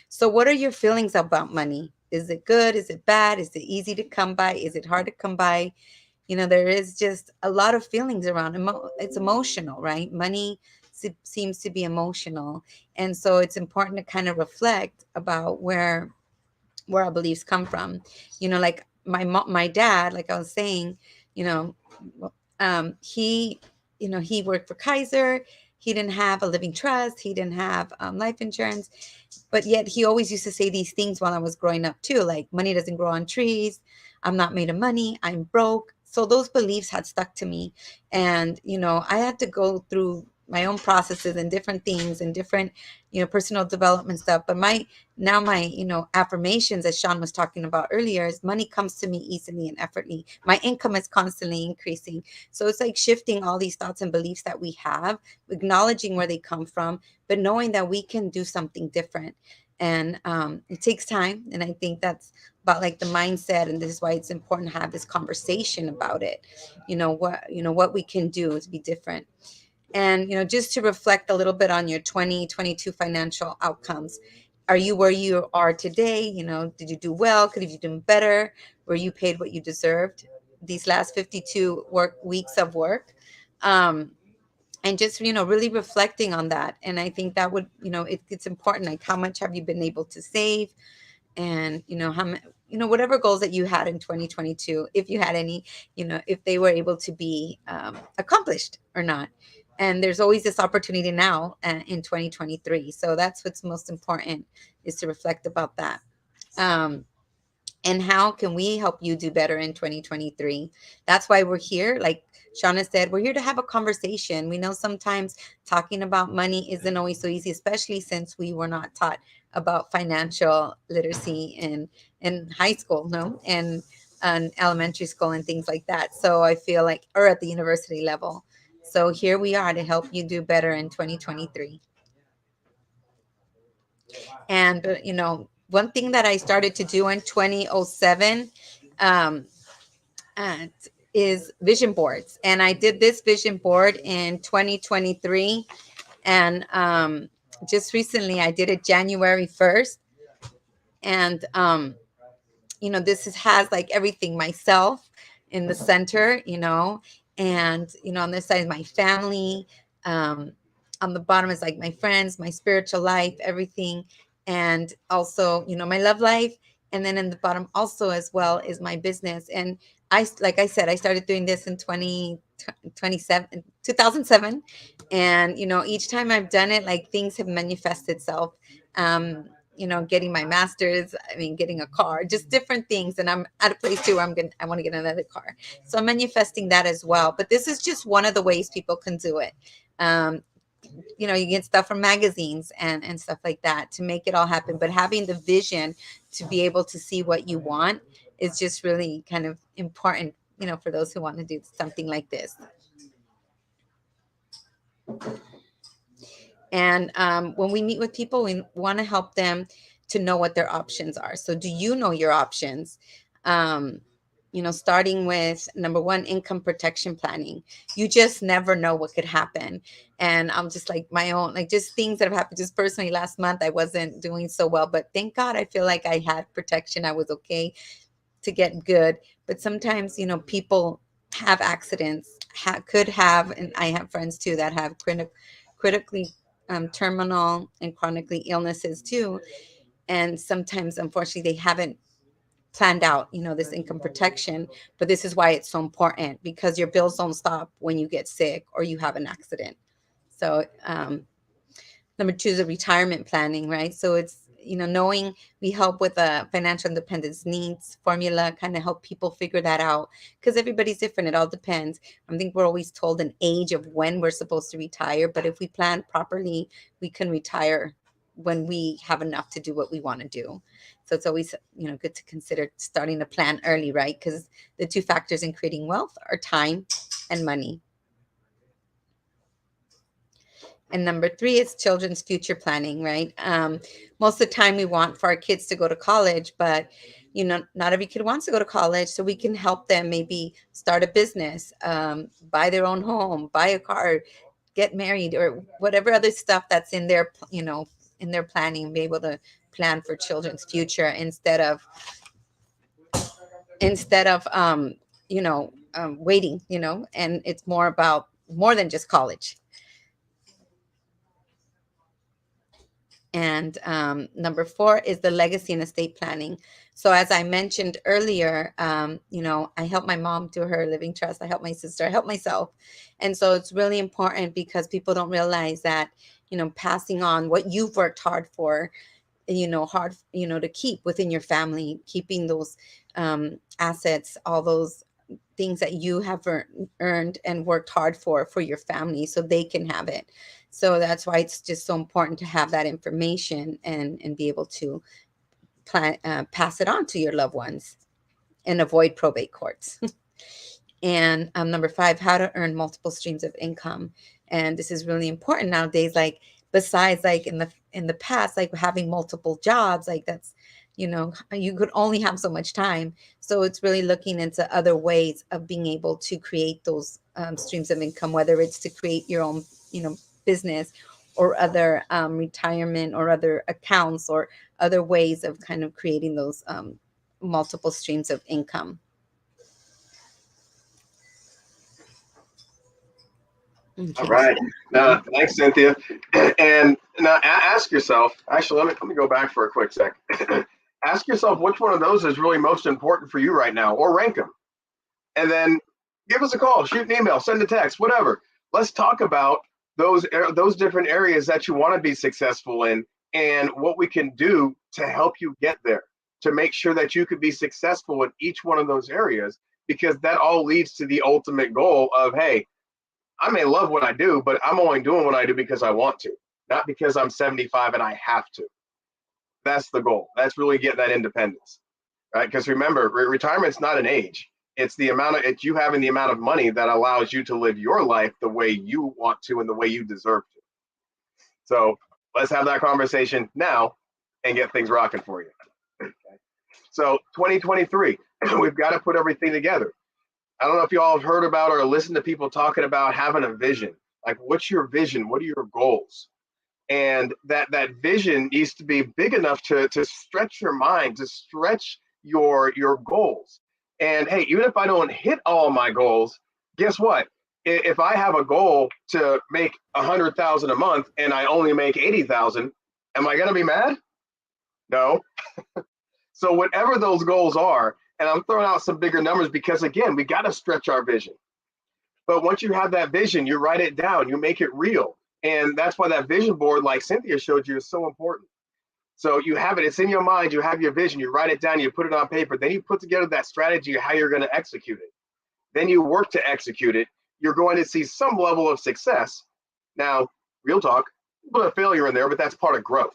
So what are your feelings about money? Is it good? Is it bad? Is it easy to come by? Is it hard to come by? There is just a lot of feelings around. It's emotional, right? Money seems to be emotional. And so it's important to kind of reflect about where our beliefs come from. Like my dad, like I was saying, he worked for Kaiser. He didn't have a living trust. He didn't have life insurance. But yet he always used to say these things while I was growing up too, like money doesn't grow on trees. I'm not made of money. I'm broke. So those beliefs had stuck to me. And, I had to go through my own processes and different things and different, personal development stuff. But my affirmations, as Sean was talking about earlier, is money comes to me easily and effortlessly. My income is constantly increasing. So it's like shifting all these thoughts and beliefs that we have, acknowledging where they come from, but knowing that we can do something different. And it takes time. And I think that's about like the mindset. And this is why it's important to have this conversation about it. What we can do to be different. And, just to reflect a little bit on your 2022 financial outcomes. Are you where you are today? Did you do well? Could you do better? Were you paid what you deserved these last 52 weeks of work? And just, really reflecting on that. And I think that would, it's important. Like, how much have you been able to save? And, whatever goals that you had in 2022, if you had any, if they were able to be accomplished or not. And there's always this opportunity now in 2023. So that's what's most important, is to reflect about that. And how can we help you do better in 2023? That's why we're here. Like Shauna said, we're here to have a conversation. We know sometimes talking about money isn't always so easy, especially since we were not taught about financial literacy in high school, no, and elementary school and things like that. So I feel like, or at the university level. So here we are to help you do better in 2023. And, one thing that I started to do in 2007 um, is vision boards. And I did this vision board in 2023. And just recently I did it January 1st. And, has like everything, myself in the center, and, on this side is my family. On the bottom is like my friends, my spiritual life, everything. And also, my love life. And then in the bottom also as well is my business. And like I said, I started doing this in 2007. And, each time I've done it, like things have manifested itself. Getting my master's, getting a car, just different things. And I'm at a place too where I want to get another car. So I'm manifesting that as well. But this is just one of the ways people can do it. You get stuff from magazines and stuff like that to make it all happen. But having the vision to be able to see what you want is just really kind of important, for those who want to do something like this. And when we meet with people, we want to help them to know what their options are. So do you know your options? Starting with number one, income protection planning. You just never know what could happen. And I'm just like my own, like just things that have happened just personally. Last month, I wasn't doing so well, but thank God I feel like I had protection. I was okay to get good. But sometimes, people have accidents, could have, and I have friends too that have critically terminal and chronically illnesses too. And sometimes, unfortunately, they haven't planned out, this income protection. But this is why it's so important, because your bills don't stop when you get sick or you have an accident. So number two is the retirement planning, right? So it's, knowing we help with a financial independence needs formula, kind of help people figure that out, because everybody's different. It all depends. I think we're always told an age of when we're supposed to retire, but if we plan properly, we can retire when we have enough to do what we want to do. So it's always, good to consider starting to plan early, right? Because the two factors in creating wealth are time and money. And number three is children's future planning, right? Most of the time we want for our kids to go to college, but, not every kid wants to go to college. So we can help them maybe start a business, buy their own home, buy a car, get married, or whatever other stuff that's in their, in their planning, be able to plan for children's future instead of waiting, and it's more than just college. And number four is the legacy and estate planning. So as I mentioned earlier, I help my mom do her living trust. I help my sister, I help myself. And so it's really important, because people don't realize that, passing on what you've worked hard for, to keep within your family, keeping those assets, all those things that you have earned and worked hard for your family, so they can have it. So that's why it's just so important to have that information and be able to pass it on to your loved ones and avoid probate courts. And number five, how to earn multiple streams of income. And this is really important nowadays. Like, besides, like in the past, like having multiple jobs, like that's, you could only have so much time. So it's really looking into other ways of being able to create those streams of income, whether it's to create your own, business, or other retirement, or other accounts, or other ways of kind of creating those multiple streams of income. Okay. All right. Thanks, Cynthia. And now ask yourself, actually, let me go back for a quick sec. Ask yourself which one of those is really most important for you right now, or rank them. And then give us a call, shoot an email, send a text, whatever. Let's talk about those different areas that you want to be successful in, and what we can do to help you get there. to make sure that you could be successful in each one of those areas, because that all leads to the ultimate goal of, hey, I may love what I do, but I'm only doing what I do because I want to, not because I'm 75 and I have to. That's the goal. That's really getting that independence, right? Because remember, retirement's not an age. It's the amount of it's you having the amount of money that allows you to live your life the way you want to and the way you deserve to. So let's have that conversation now and get things rocking for you. Okay. So 2023, we've got to put everything together. I don't know if you all have heard about or listened to people talking about having a vision. Like, what's your vision? What are your goals? And that vision needs to be big enough to stretch your mind, to stretch your goals. And hey, even if I don't hit all my goals, guess what? If I have a goal to make 100,000 a month and I only make 80,000, am I going to be mad? No. So whatever those goals are, and I'm throwing out some bigger numbers because, again, we got to stretch our vision. But once you have that vision, you write it down, you make it real. And that's why that vision board, like Cynthia showed you, is so important. So you have it, it's in your mind, you have your vision, you write it down, you put it on paper, then you put together that strategy of how you're going to execute it. Then you work to execute it. You're going to see some level of success. Now, real talk, a little bit of failure in there, but that's part of growth.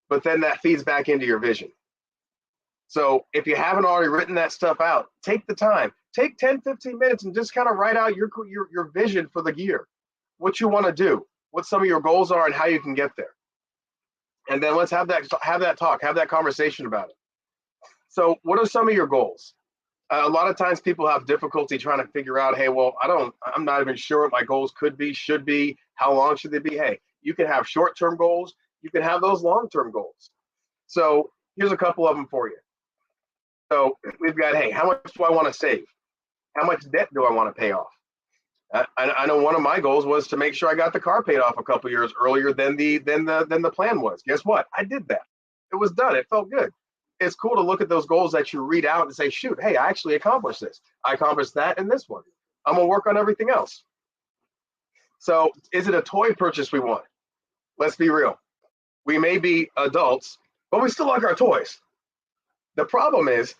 But then that feeds back into your vision. So if you haven't already written that stuff out, take the time, take 10, 15 minutes and just kind of write out your vision for the year, what you want to do, what some of your goals are and how you can get there. And then let's have that talk, have that conversation about it. So what are some of your goals? A lot of times people have difficulty trying to figure out, hey, well, I'm not even sure what my goals could be, should be, how long should they be? Hey, you can have short-term goals. You can have those long-term goals. So here's a couple of them for you. So we've got, hey, how much do I want to save? How much debt do I want to pay off? I know one of my goals was to make sure I got the car paid off a couple years earlier than the plan was. Guess what? I did that. It was done. It felt good. It's cool to look at those goals that you read out and say, shoot, hey, I actually accomplished this. I accomplished that and this one. I'm going to work on everything else. So is it a toy purchase we want? Let's be real. We may be adults, but we still like our toys. The problem is,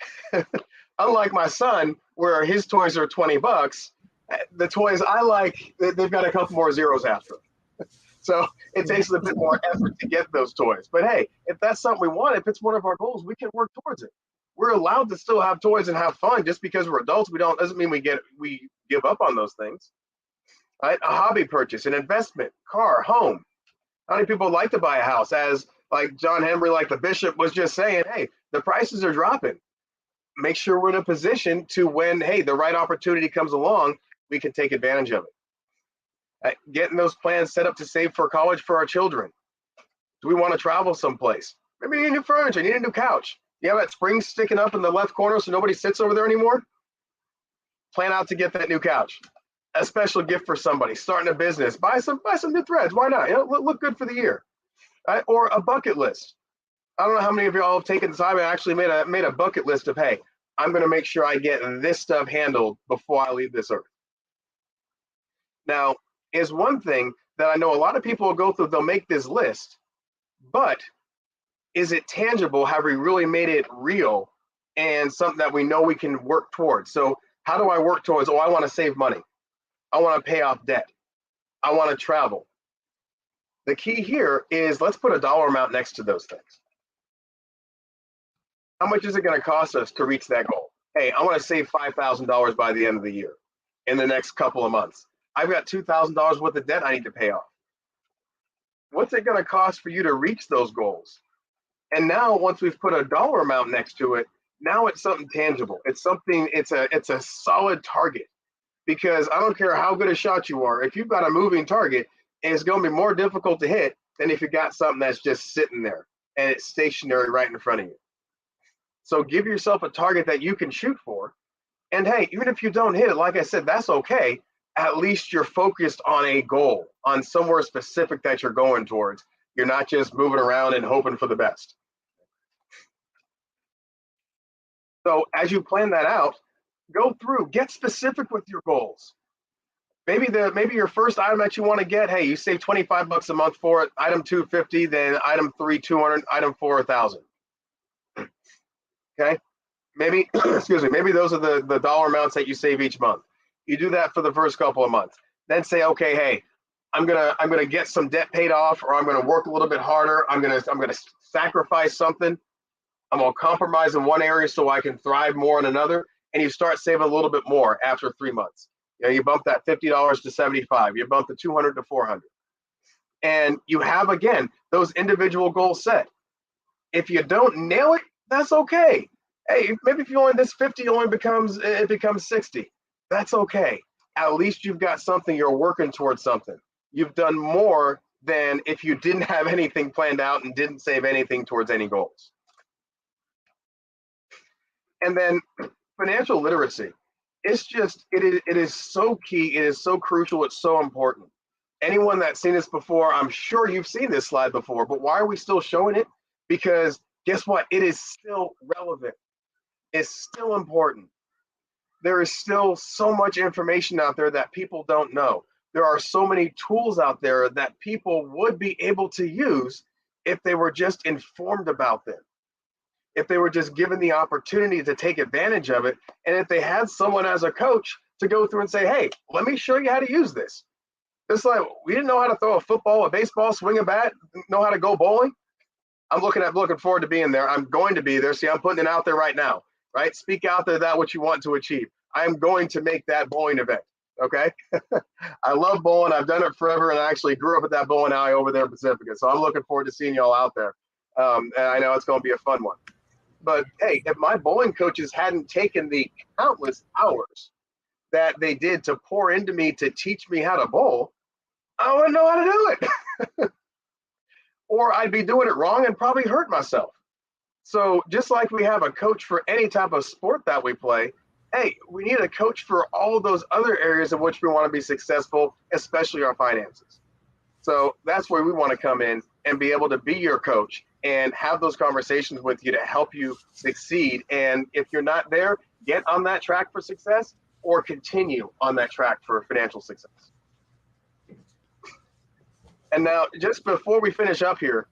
unlike my son, where his toys are $20, the toys I like, they've got a couple more zeros after them. So it takes a bit more effort to get those toys. But hey, if that's something we want, if it's one of our goals, we can work towards it. We're allowed to still have toys and have fun. Just because we're adults, doesn't mean we give up on those things. Right? A hobby purchase, an investment, car, home. How many people like to buy a house? As like John Henry, like the bishop was just saying, hey, the prices are dropping. Make sure we're in a position to when, hey, the right opportunity comes along, we can take advantage of it. Getting those plans set up to save for college for our children. Do we want to travel someplace? Maybe you need new furniture, you need a new couch. You have that spring sticking up in the left corner so nobody sits over there anymore? Plan out to get that new couch. A special gift for somebody, starting a business, buy some new threads. Why not? Look good for the year. Right? Or a bucket list. I don't know how many of y'all have taken the time and actually made a bucket list of, hey, I'm going to make sure I get this stuff handled before I leave this earth. Now, is one thing that I know a lot of people will go through, they'll make this list, but is it tangible? Have we really made it real and something that we know we can work towards? So how do I work towards, I want to save money. I want to pay off debt. I want to travel. The key here is let's put a dollar amount next to those things. How much is it going to cost us to reach that goal? Hey, I want to save $5,000 by the end of the year in the next couple of months. I've got $2,000 worth of debt I need to pay off. What's it going to cost for you to reach those goals? And now once we've put a dollar amount next to it, now it's something tangible. It's something, it's a solid target. Because I don't care how good a shot you are, if you've got a moving target, it's going to be more difficult to hit than if you got something that's just sitting there and it's stationary right in front of you. So give yourself a target that you can shoot for. And hey, even if you don't hit it, like I said, that's okay. At least you're focused on a goal, on somewhere specific that you're going towards. You're not just moving around and hoping for the best. So as you plan that out, go through, get specific with your goals. Maybe your first item that you want to get, hey, you save $25 a month for it. Item 250, then item 3, 200, item 4, 1,000. Okay. Maybe, excuse me, maybe those are the dollar amounts that you save each month. You do that for the first couple of months. Then say, okay, hey, I'm gonna get some debt paid off, or I'm gonna work a little bit harder. I'm gonna sacrifice something. I'm gonna compromise in one area so I can thrive more in another. And you start saving a little bit more after 3 months. You know, you bump that $50 to 75. You bump the 200 to 400. And you have, again, those individual goals set. If you don't nail it, that's okay. Hey, maybe if you only this 50 only becomes 60. That's okay. At least you've got something, you're working towards something. You've done more than if you didn't have anything planned out and didn't save anything towards any goals. And then financial literacy. It is so key. It is so crucial. It's so important. Anyone that's seen this before, I'm sure you've seen this slide before, but why are we still showing it? Because guess what? It is still relevant. It's still important. There is still so much information out there that people don't know. There are so many tools out there that people would be able to use if they were just informed about them, if they were just given the opportunity to take advantage of it, and if they had someone as a coach to go through and say, hey, let me show you how to use this. It's like, we didn't know how to throw a football, a baseball, swing a bat, know how to go bowling. I'm looking forward to being there. I'm going to be there. See, I'm putting it out there right now, right? Speak out there that what you want to achieve. I am going to make that bowling event, okay? I love bowling. I've done it forever, and I actually grew up at that bowling alley over there in Pacifica. So I'm looking forward to seeing y'all out there. And I know it's going to be a fun one. But hey, if my bowling coaches hadn't taken the countless hours that they did to pour into me to teach me how to bowl, I wouldn't know how to do it. Or I'd be doing it wrong and probably hurt myself. So just like we have a coach for any type of sport that we play, hey, we need a coach for all of those other areas in which we want to be successful, especially our finances. So that's where we want to come in and be able to be your coach and have those conversations with you to help you succeed. And if you're not there, get on that track for success or continue on that track for financial success. And now, just before we finish up here,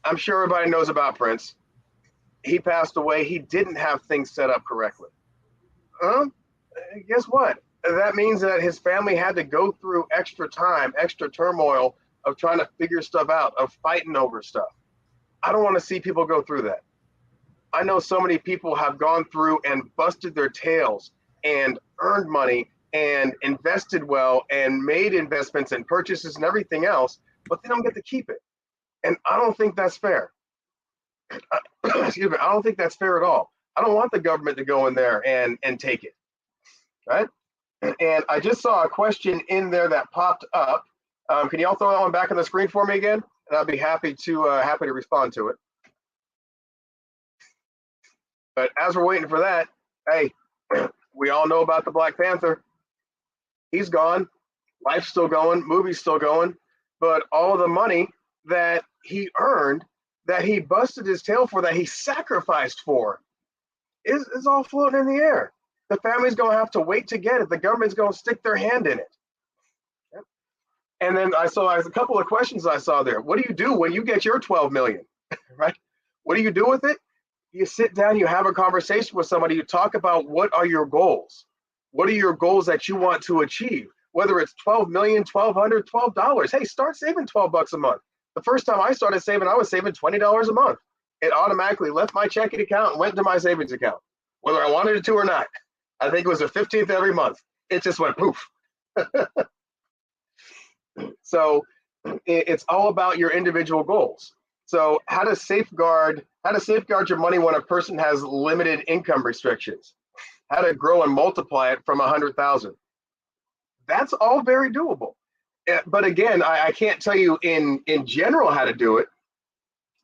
I'm sure everybody knows about Prince. He passed away. He didn't have things set up correctly. Guess what? That means that his family had to go through extra time, extra turmoil of trying to figure stuff out, of fighting over stuff. I don't want to see people go through that. I know so many people have gone through and busted their tails and earned money and invested well and made investments and purchases and everything else, but they don't get to keep it. And I don't think that's fair. Excuse me, I don't think that's fair at all. I don't want the government to go in there and take it, right? And I just saw a question in there that popped up. Can y'all throw that one back on the screen for me again? And I'll be happy to respond to it. But as we're waiting for that, hey, we all know about the Black Panther. He's gone. Life's still going. Movie's still going. But all of the money that he earned, that he busted his tail for, that he sacrificed for, is all floating in the air. The family's going to have to wait to get it. The government's going to stick their hand in it. Yep. And then I saw a couple of questions I saw there. What do you do when you get your 12 million, right? What do you do with it? You sit down, you have a conversation with somebody, you talk about what are your goals? What are your goals that you want to achieve? Whether it's 12 million, 1,200, $12. Hey, start saving 12 bucks a month. The first time I started saving, I was saving $20 a month. It automatically left my checking account and went to my savings account, whether I wanted it to or not. I think it was the 15th every month. It just went poof. So it's all about your individual goals. So how to safeguard your money when a person has limited income restrictions, how to grow and multiply it from 100,000. That's all very doable. But again, I can't tell you in general how to do it,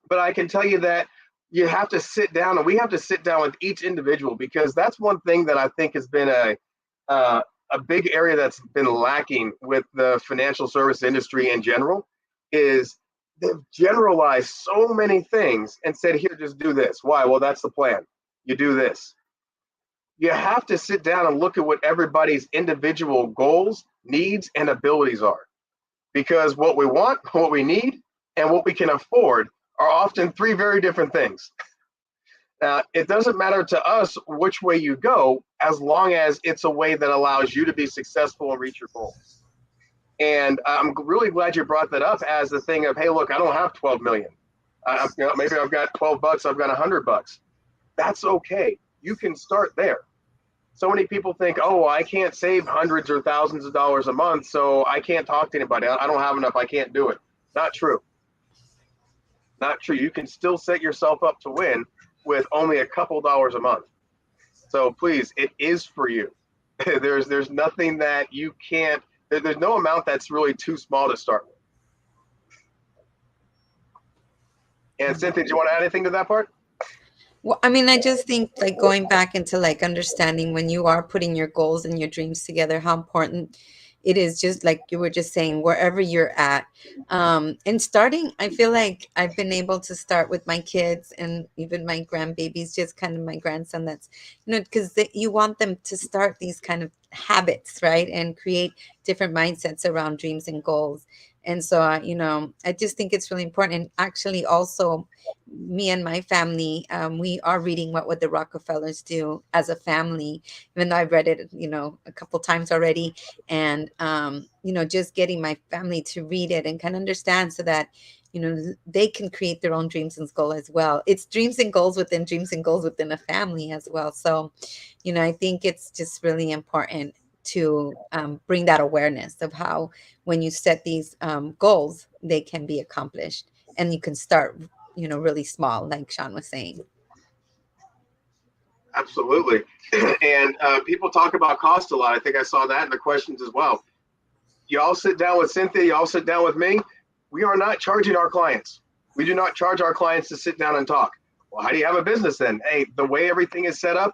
but I can tell you that you have to sit down, and we have to sit down with each individual, because that's one thing that I think has been a big area that's been lacking with the financial service industry in general, is they've generalized so many things and said, here, just do this. Why? Well, that's the plan. You do this. You have to sit down and look at what everybody's individual goals, needs, and abilities are. Because what we want, what we need, and what we can afford are often three very different things. It doesn't matter to us which way you go, as long as it's a way that allows you to be successful and reach your goals. And I'm really glad you brought that up as the thing of, hey, look, I don't have 12 million. Maybe I've got 12 bucks, I've got 100 bucks. That's okay. You can start there. So many people think, oh, I can't save hundreds or thousands of dollars a month, so I can't talk to anybody. I don't have enough. I can't do it. Not true. Not true. You can still set yourself up to win with only a couple dollars a month. So please, it is for you. There's nothing that you can't, there's no amount that's really too small to start with. And Cynthia, do you want to add anything to that part? Well, I mean, I just think like going back into like understanding when you are putting your goals and your dreams together, how important it is, just like you were just saying, wherever you're at. And starting, I feel like I've been able to start with my kids and even my grandbabies, just kind of my grandson, that's, because you want them to start these kind of habits, right? And create different mindsets around dreams and goals. And so, I just think it's really important. And actually also, me and my family, we are reading What Would the Rockefellers Do as a family, even though I've read it, a couple times already. And, just getting my family to read it and kind of understand so that, they can create their own dreams and goals as well. It's dreams and goals within a family as well. So, I think it's just really important to bring that awareness of how when you set these goals, they can be accomplished, and you can start really small, like Sean was saying. Absolutely. And people talk about cost a lot. I think I saw that in the questions as well. You all sit down with Cynthia, you all sit down with me. We are not charging our clients. We do not charge our clients to sit down and talk. Well, how do you have a business then? Hey, the way everything is set up,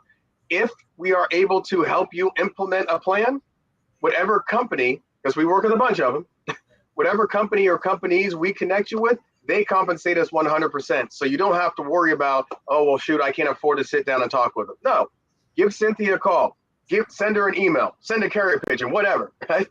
if we are able to help you implement a plan, whatever company, because we work with a bunch of them, whatever company or companies we connect you with, they compensate us 100%. So you don't have to worry about, oh, well, shoot, I can't afford to sit down and talk with them. No, give Cynthia a call. Send her an email. Send a carrier pigeon, whatever. Right?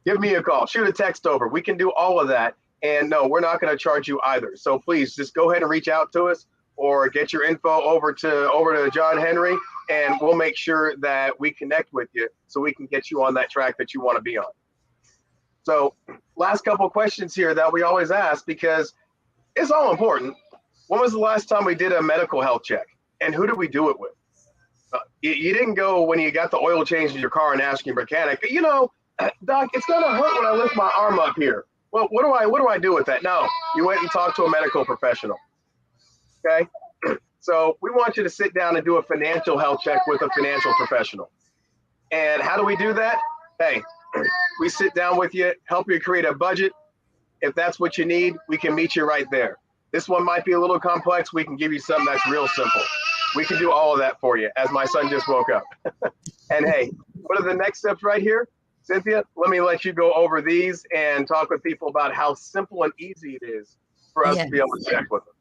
Give me a call. Shoot a text over. We can do all of that. And no, we're not going to charge you either. So please just go ahead and reach out to us or get your info over to John Henry, and we'll make sure that we connect with you so we can get you on that track that you want to be on. So last couple questions here that we always ask, because it's all important. When was the last time we did a medical health check? And who did we do it with? You didn't go when you got the oil change in your car and ask your mechanic, Doc, it's going to hurt when I lift my arm up here. Well, what do I do with that? No, you went and talked to a medical professional. Okay? So we want you to sit down and do a financial health check with a financial professional. And how do we do that? Hey, we sit down with you, help you create a budget. If that's what you need, we can meet you right there. This one might be a little complex. We can give you something that's real simple. We can do all of that for you, as my son just woke up. And hey, what are the next steps right here? Cynthia, let me let you go over these and talk with people about how simple and easy it is for us to be able to check with them.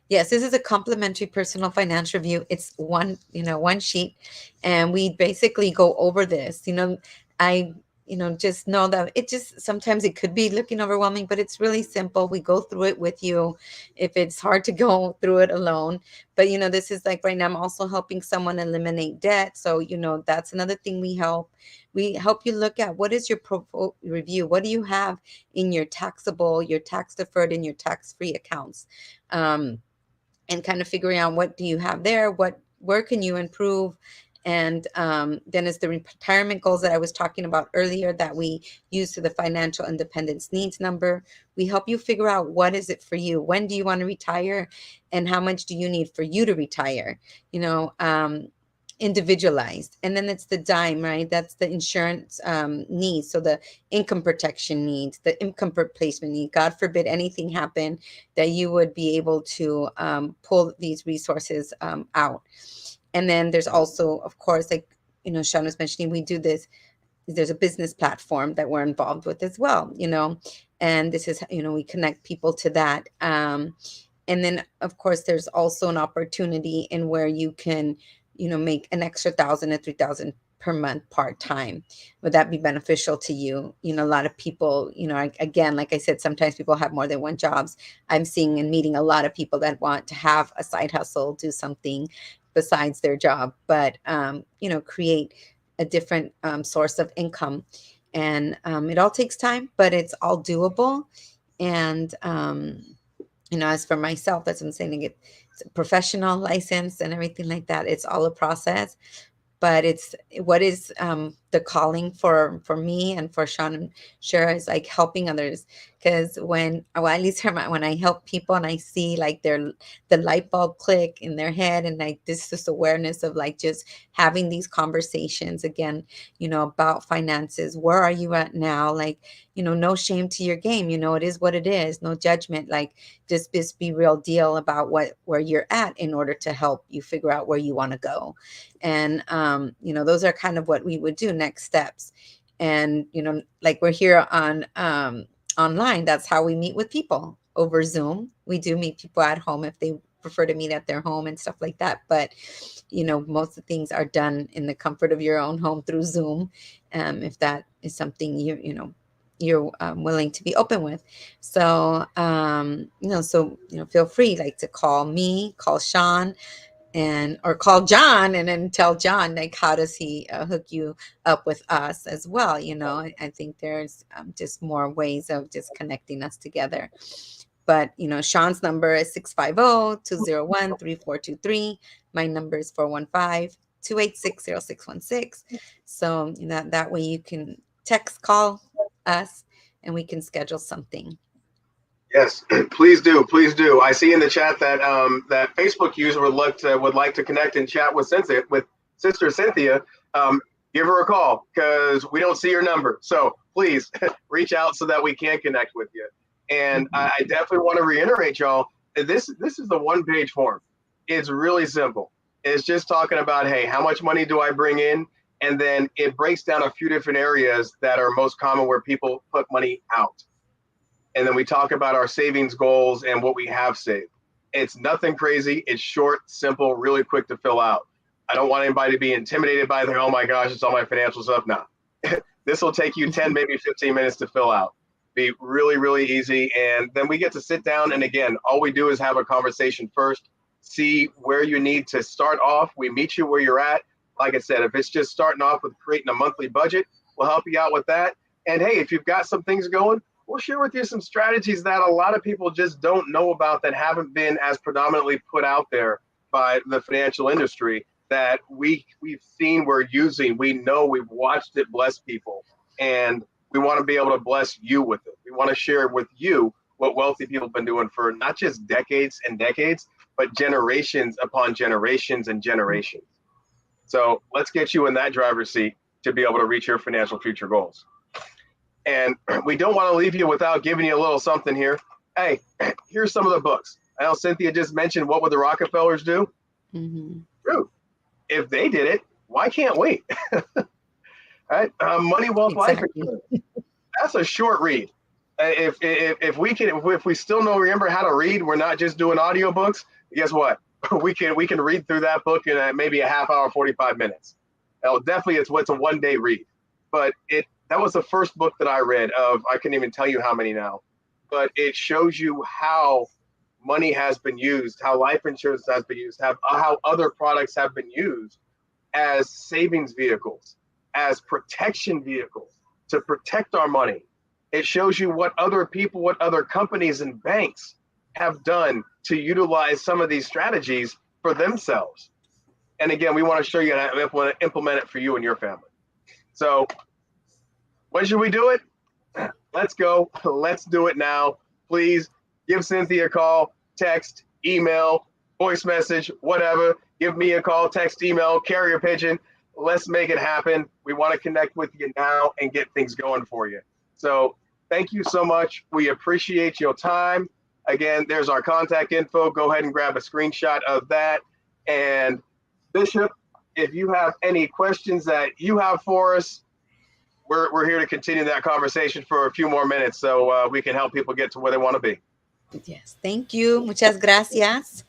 Yes, this is a complimentary personal financial review. It's one sheet, and we basically go over this. I just know that sometimes it could be looking overwhelming, but it's really simple. We go through it with you if it's hard to go through it alone. But, this is like right now, I'm also helping someone eliminate debt. So, that's another thing we help. We help you look at what is your review? What do you have in your taxable, your tax deferred, and your tax-free accounts? And kind of figuring out what do you have there? Where can you improve? And then it's the retirement goals that I was talking about earlier that we use to the financial independence needs number. We help you figure out what is it for you? When do you want to retire? And how much do you need for you to retire? Individualized. And then it's the dime, right? That's the insurance needs. So the income protection needs, the income replacement need. God forbid anything happen, that you would be able to pull these resources out. And then there's also, of course, like, Sean was mentioning, we do this. There's a business platform that we're involved with as well, and this is, we connect people to that. And then, of course, there's also an opportunity in where you can, make an extra $1,000 to $3,000 per month part-time. Would that be beneficial to you? You know, a lot of people, you know, again, like I said, sometimes people have more than one jobs. I'm seeing and meeting a lot of people that want to have a side hustle, do something besides their job, but, you know, create a different source of income. And it all takes time, but it's all doable. And, you know, as for myself, that's what I'm saying, to get a professional license and everything like that. It's all a process. But it's what is the calling for me and for Sean and Shara is like helping others. Because when, well, at least when I help people and I see like the light bulb click in their head, and like this awareness of like just having these conversations again, you know, about finances. Where are you at now? Like, you know, no shame to your game. You know, it is what it is. No judgment. Like just be real deal about where you're at in order to help you figure out where you want to go. And, you know, those are kind of what we would do, next steps. And, you know, like we're here on online, that's how we meet with people, over Zoom. We do meet people at home if they prefer to meet at their home and stuff like that. But, you know, most of the things are done in the comfort of your own home through Zoom. If that is something you're willing to be open with. So, you know, feel free like to call me, call Sean, or call John and then tell John, like, how does he hook you up with us as well? You know, I think there's just more ways of just connecting us together. But, you know, Sean's number is 650-201-3423. My number is 415-286-0616. So that way you can text, call us, and we can schedule something. Yes, please do. Please do. I see in the chat that that Facebook user would like to connect and chat with Sister Cynthia. Give her a call because we don't see your number. So please reach out so that we can connect with you. And I definitely want to reiterate, y'all, this is the one-page form. It's really simple. It's just talking about, hey, how much money do I bring in? And then it breaks down a few different areas that are most common where people put money out. And then we talk about our savings goals and what we have saved. It's nothing crazy. It's short, simple, really quick to fill out. I don't want anybody to be intimidated by the, oh my gosh, it's all my financial stuff. No, this will take you 10, maybe 15 minutes to fill out. Be really, really easy. And then we get to sit down. And again, all we do is have a conversation first, see where you need to start off. We meet you where you're at. Like I said, if it's just starting off with creating a monthly budget, we'll help you out with that. And hey, if you've got some things going, we'll share with you some strategies that a lot of people just don't know about, that haven't been as predominantly put out there by the financial industry, that we've seen, we're using, we know, we've watched it bless people, and we want to be able to bless you with it. We want to share with you what wealthy people have been doing for not just decades and decades, but generations upon generations and generations. So let's get you in that driver's seat to be able to reach your financial future goals. And we don't want to leave you without giving you a little something here. Hey, here's some of the books. I know Cynthia just mentioned What Would the Rockefellers Do? Mm-hmm. True. If they did it, why can't we? Right? Money, Wealth, Exactly. Life. That's a short read. If we still remember how to read, we're not just doing audiobooks. Guess what? We can read through that book in maybe a half hour, 45 minutes. Now, definitely, it's a one-day read. But that was the first book that I read of, I can't even tell you how many now, but it shows you how money has been used, how life insurance has been used, how other products have been used as savings vehicles, as protection vehicles to protect our money. It shows you what other people, what other companies and banks have done to utilize some of these strategies for themselves. And again, we want to show you how to implement it for you and your family. So when should we do it? Let's go. Let's do it now. Please give Cynthia a call, text, email, voice message, whatever. Give me a call, text, email, carrier pigeon. Let's make it happen. We want to connect with you now and get things going for you. So thank you so much. We appreciate your time. Again, there's our contact info. Go ahead and grab a screenshot of that. And Bishop, if you have any questions that you have for us, we're here to continue that conversation for a few more minutes so we can help people get to where they want to be. Yes. Thank you. Muchas gracias.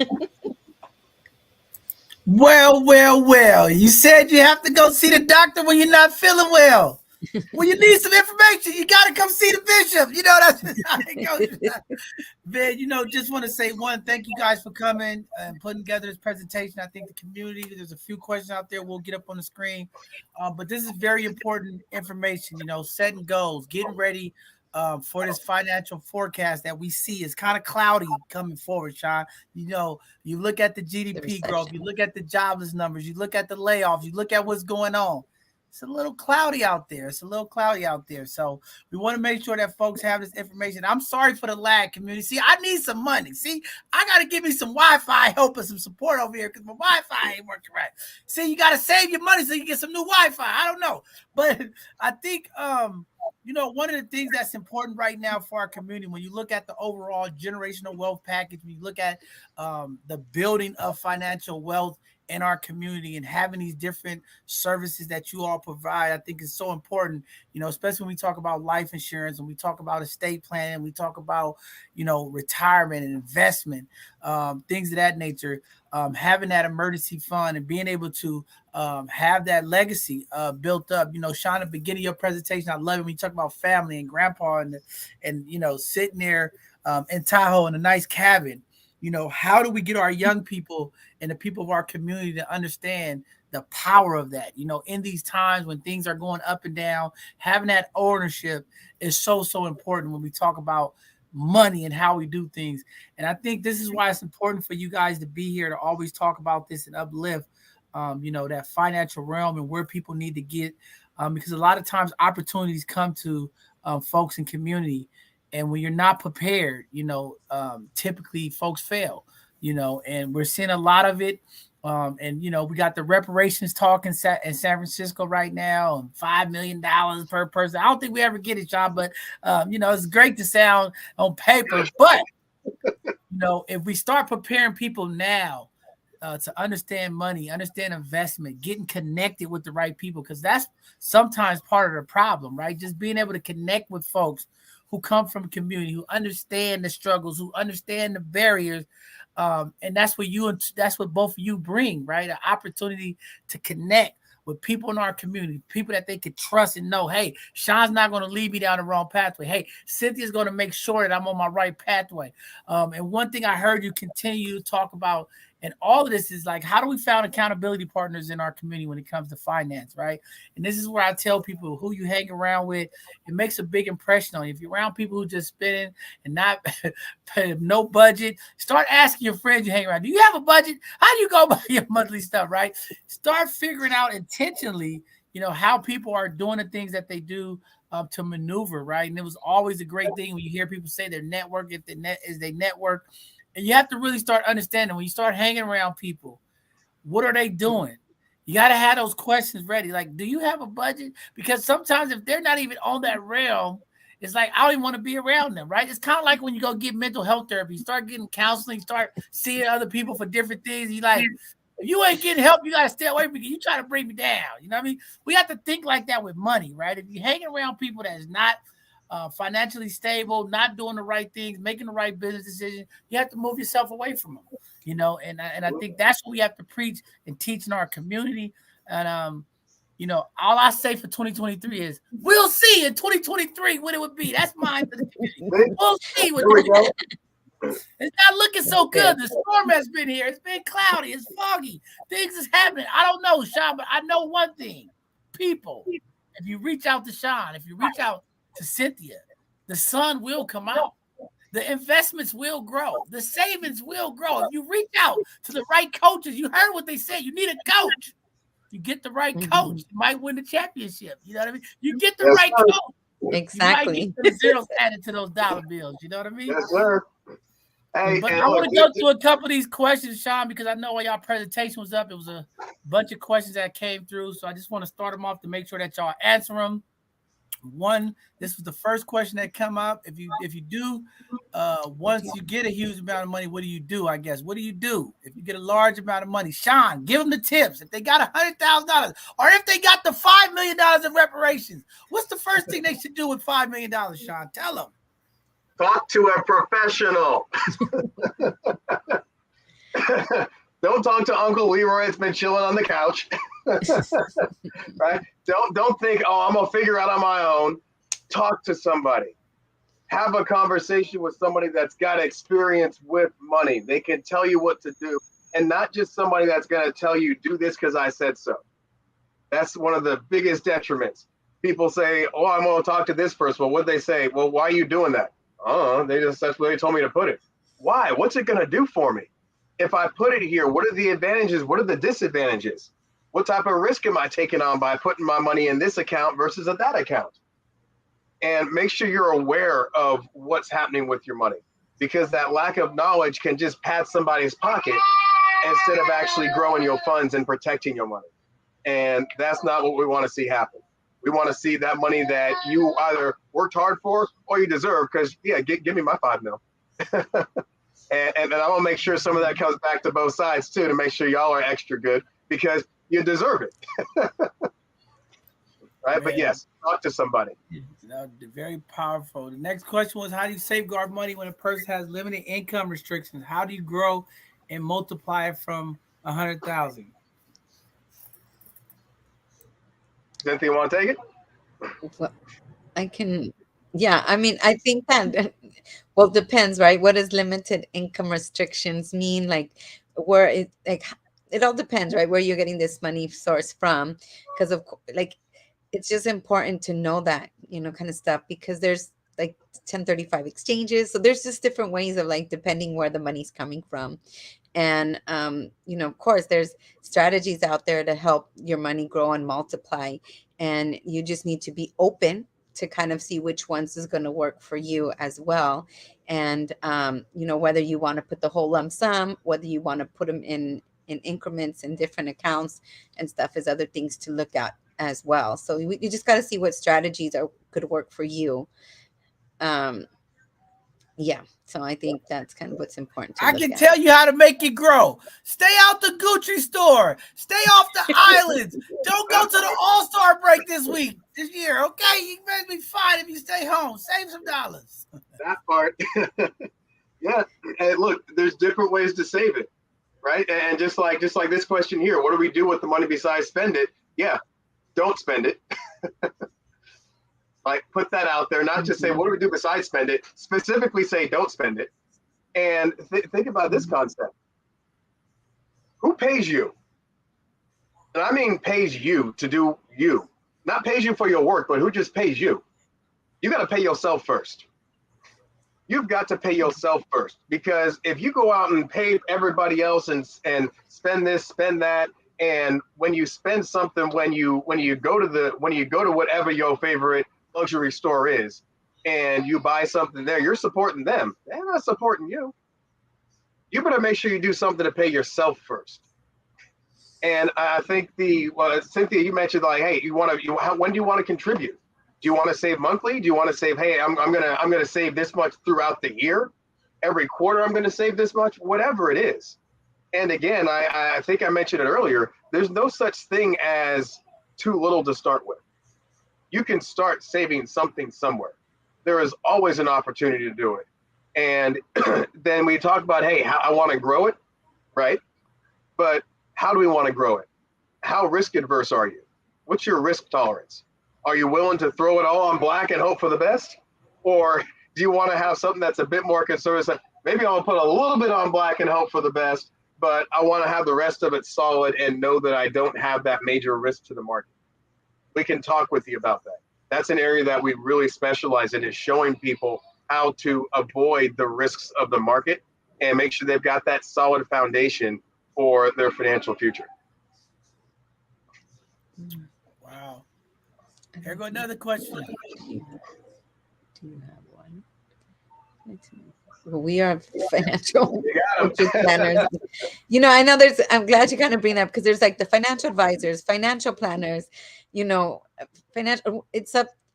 Well. You said you have to go see the doctor when you're not feeling well. When you need some information, you got to come see the bishop. You know, that's just how it goes. Man, just want to say thank you guys for coming and putting together this presentation. I think the community, there's a few questions out there we'll get up on the screen. But this is very important information, setting goals, getting ready for this financial forecast that we see is kind of cloudy coming forward, Sean. You look at the GDP growth, you look at the jobless numbers, you look at the layoffs, you look at what's going on. It's a little cloudy out there. So we want to make sure that folks have this information. I'm sorry for the lag, community. See, I need some money. See, I got to give me some Wi-Fi help and some support over here because my Wi-Fi ain't working right. See, you got to save your money so you get some new Wi-Fi. I don't know. But I think, one of the things that's important right now for our community, when you look at the overall generational wealth package, when you look at the building of financial wealth in our community and having these different services that you all provide, I think is so important, especially when we talk about life insurance and we talk about estate planning, we talk about, retirement and investment, things of that nature, having that emergency fund and being able to have that legacy built up. Sean, at the beginning of your presentation, I love it when you talk about family and grandpa and sitting there in Tahoe in a nice cabin. How do we get our young people and the people of our community to understand the power of that? In these times when things are going up and down, having that ownership is so important when we talk about money and how we do things. And I think this is why it's important for you guys to be here to always talk about this and uplift, that financial realm and where people need to get, because a lot of times opportunities come to folks in community. And when you're not prepared, typically folks fail, and we're seeing a lot of it. We got the reparations talk in San Francisco right now, and $5 million per person. I don't think we ever get it, John, but, it's great to sound on paper. But, if we start preparing people now to understand money, understand investment, getting connected with the right people, because that's sometimes part of the problem, right? Just being able to connect with folks who come from a community, who understand the struggles, who understand the barriers. And that's what both of you bring, right? An opportunity to connect with people in our community, people that they could trust and know, hey, Sean's not going to lead me down the wrong pathway. Hey, Cynthia's going to make sure that I'm on my right pathway. And one thing I heard you continue to talk about, and all of this is like, how do we find accountability partners in our community when it comes to finance, right? And this is where I tell people who you hang around with, it makes a big impression on you. If you're around people who just spending and not no budget, start asking your friends you hang around, do you have a budget? How do you go about your monthly stuff, right? Start figuring out intentionally, how people are doing the things that they do to maneuver, right? And it was always a great thing when you hear people say their network, if the net is they network. And you have to really start understanding when you start hanging around people, what are they doing? You got to have those questions ready. Like, do you have a budget? Because sometimes if they're not even on that realm, it's like, I don't even want to be around them, right? It's kind of like when you go get mental health therapy, start getting counseling, start seeing other people for different things. You like, if you ain't getting help, you got to stay away from me. You try to bring me down. You know what I mean? We have to think like that with money, right? If you're hanging around people that's not financially stable, not doing the right things, making the right business decisions, you have to move yourself away from them, and I think that's what we have to preach and teach in our community. And all I say for 2023 is we'll see in 2023 what it would be. That's mine for the community. We'll see what it's not looking so good. The storm has been here. It's been cloudy. It's foggy. Things is happening. I don't know, Sean, but I know one thing. People, if you reach out to Sean, if you reach out to Cynthia, the sun will come out. The investments will grow. The savings will grow. If you reach out to the right coaches, you heard what they said. You need a coach. You get the right coach, you might win the championship. You know what I mean? You get the right coach. Exactly. You might get the zeros added to those dollar bills. You know what I mean? Yes, sir. Hey, but I want to go through a couple of these questions, Sean, because I know while y'all presentation was up, it was a bunch of questions that came through. So I just want to start them off to make sure that y'all answer them. One, this was the first question that come up. If you do, once you get a huge amount of money, what do you do? I guess. What do you do if you get a large amount of money? Sean, give them the tips. If they got $100,000, or if they got the $5 million in reparations, what's the first thing they should do with $5 million? Sean, tell them. Talk to a professional. Don't talk to Uncle Leroy that's been chilling on the couch. Right? Don't think, oh, I'm gonna figure out on my own. Talk to somebody. Have a conversation with somebody that's got experience with money. They can tell you what to do, and not just somebody that's gonna tell you do this because I said so. That's one of the biggest detriments. People say, oh, I'm gonna talk to this person. Well, what they say? Well, why are you doing that? Oh, that's where they told me to put it. Why? What's it gonna do for me? If I put it here, what are the advantages? What are the disadvantages? What type of risk am I taking on by putting my money in this account versus at that account? And make sure you're aware of what's happening with your money, because that lack of knowledge can just pat somebody's pocket instead of actually growing your funds and protecting your money. And that's not what we want to see happen. We want to see that money that you either worked hard for or you deserve, because, yeah, give me my $5 mil. And I want to make sure some of that comes back to both sides, too, to make sure y'all are extra good, because you deserve it. Right? But yes, talk to somebody. Very powerful. The next question was, how do you safeguard money when a person has limited income restrictions? How do you grow and multiply it from 100,000? Cynthia, you want to take it? Well, I can, yeah. I mean, I think that, well, it depends, right? What does limited income restrictions mean? Like, where it, like, it all depends, right? Where you're getting this money source from, because like, it's just important to know that, kind of stuff, because there's like 1035 exchanges. So there's just different ways of, like, depending where the money's coming from. And, of course, there's strategies out there to help your money grow and multiply. And you just need to be open to kind of see which ones is going to work for you as well. And, whether you want to put the whole lump sum, whether you want to put them in increments in different accounts and stuff, is other things to look at as well. So you just got to see what strategies could work for you. Yeah, so I think that's kind of what's important to I look can at. tell you how to make it grow. Stay out the Gucci store. Stay off the islands. Don't go to the All-Star break this year, okay? You better be fine if you stay home. Save some dollars. That part. Yeah. And look, there's different ways to save it, right? And just like this question here, what do we do with the money besides spend it? Yeah, don't spend it. Like, put that out there, not just say, what do we do besides spend it? Specifically say, don't spend it. And think about this concept. Who pays you? And I mean pays you to do you. Not pays you for your work, but who just pays you? You got to pay yourself first. You've got to pay yourself first, because if you go out and pay everybody else and spend this, spend that, and when you spend something, when you go to whatever your favorite luxury store is, and you buy something there, you're supporting them. They're not supporting you. You better make sure you do something to pay yourself first. And I think Cynthia, you mentioned, like, hey, when do you want to contribute? Do you want to save monthly? Do you want to save, hey, I'm gonna save this much throughout the year? Every quarter I'm gonna save this much, whatever it is. And again, I think I mentioned it earlier, there's no such thing as too little to start with. You can start saving something somewhere. There is always an opportunity to do it. And then we talk about, hey, I want to grow it, right? But how do we want to grow it? How risk adverse are you? What's your risk tolerance? Are you willing to throw it all on black and hope for the best? Or do you want to have something that's a bit more conservative? Maybe I'll put a little bit on black and hope for the best, but I want to have the rest of it solid and know that I don't have that major risk to the market. We can talk with you about that. That's an area that we really specialize in, is showing people how to avoid the risks of the market and make sure they've got that solid foundation for their financial future. Wow. Here go another question. Do you have one? Well, we are financial planners. I know I'm glad you kind of bring that up, because there's like the financial advisors, financial planners, financial,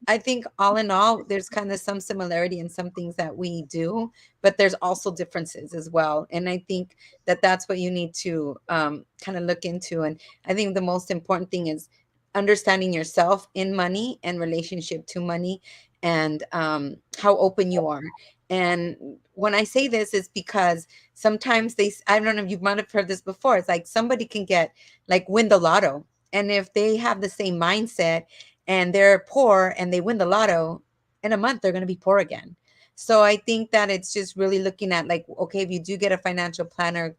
I think all in all, there's kind of some similarity in some things that we do, but there's also differences as well. And I think that that's what you need to kind of look into. And I think the most important thing is understanding yourself in money and relationship to money, and how open you are. And when I say this, is because sometimes I don't know if you might have heard this before. It's like somebody can win the lotto. And if they have the same mindset and they're poor and they win the lotto, in a month, they're going to be poor again. So I think that it's just really looking at okay, if you do get a financial planner,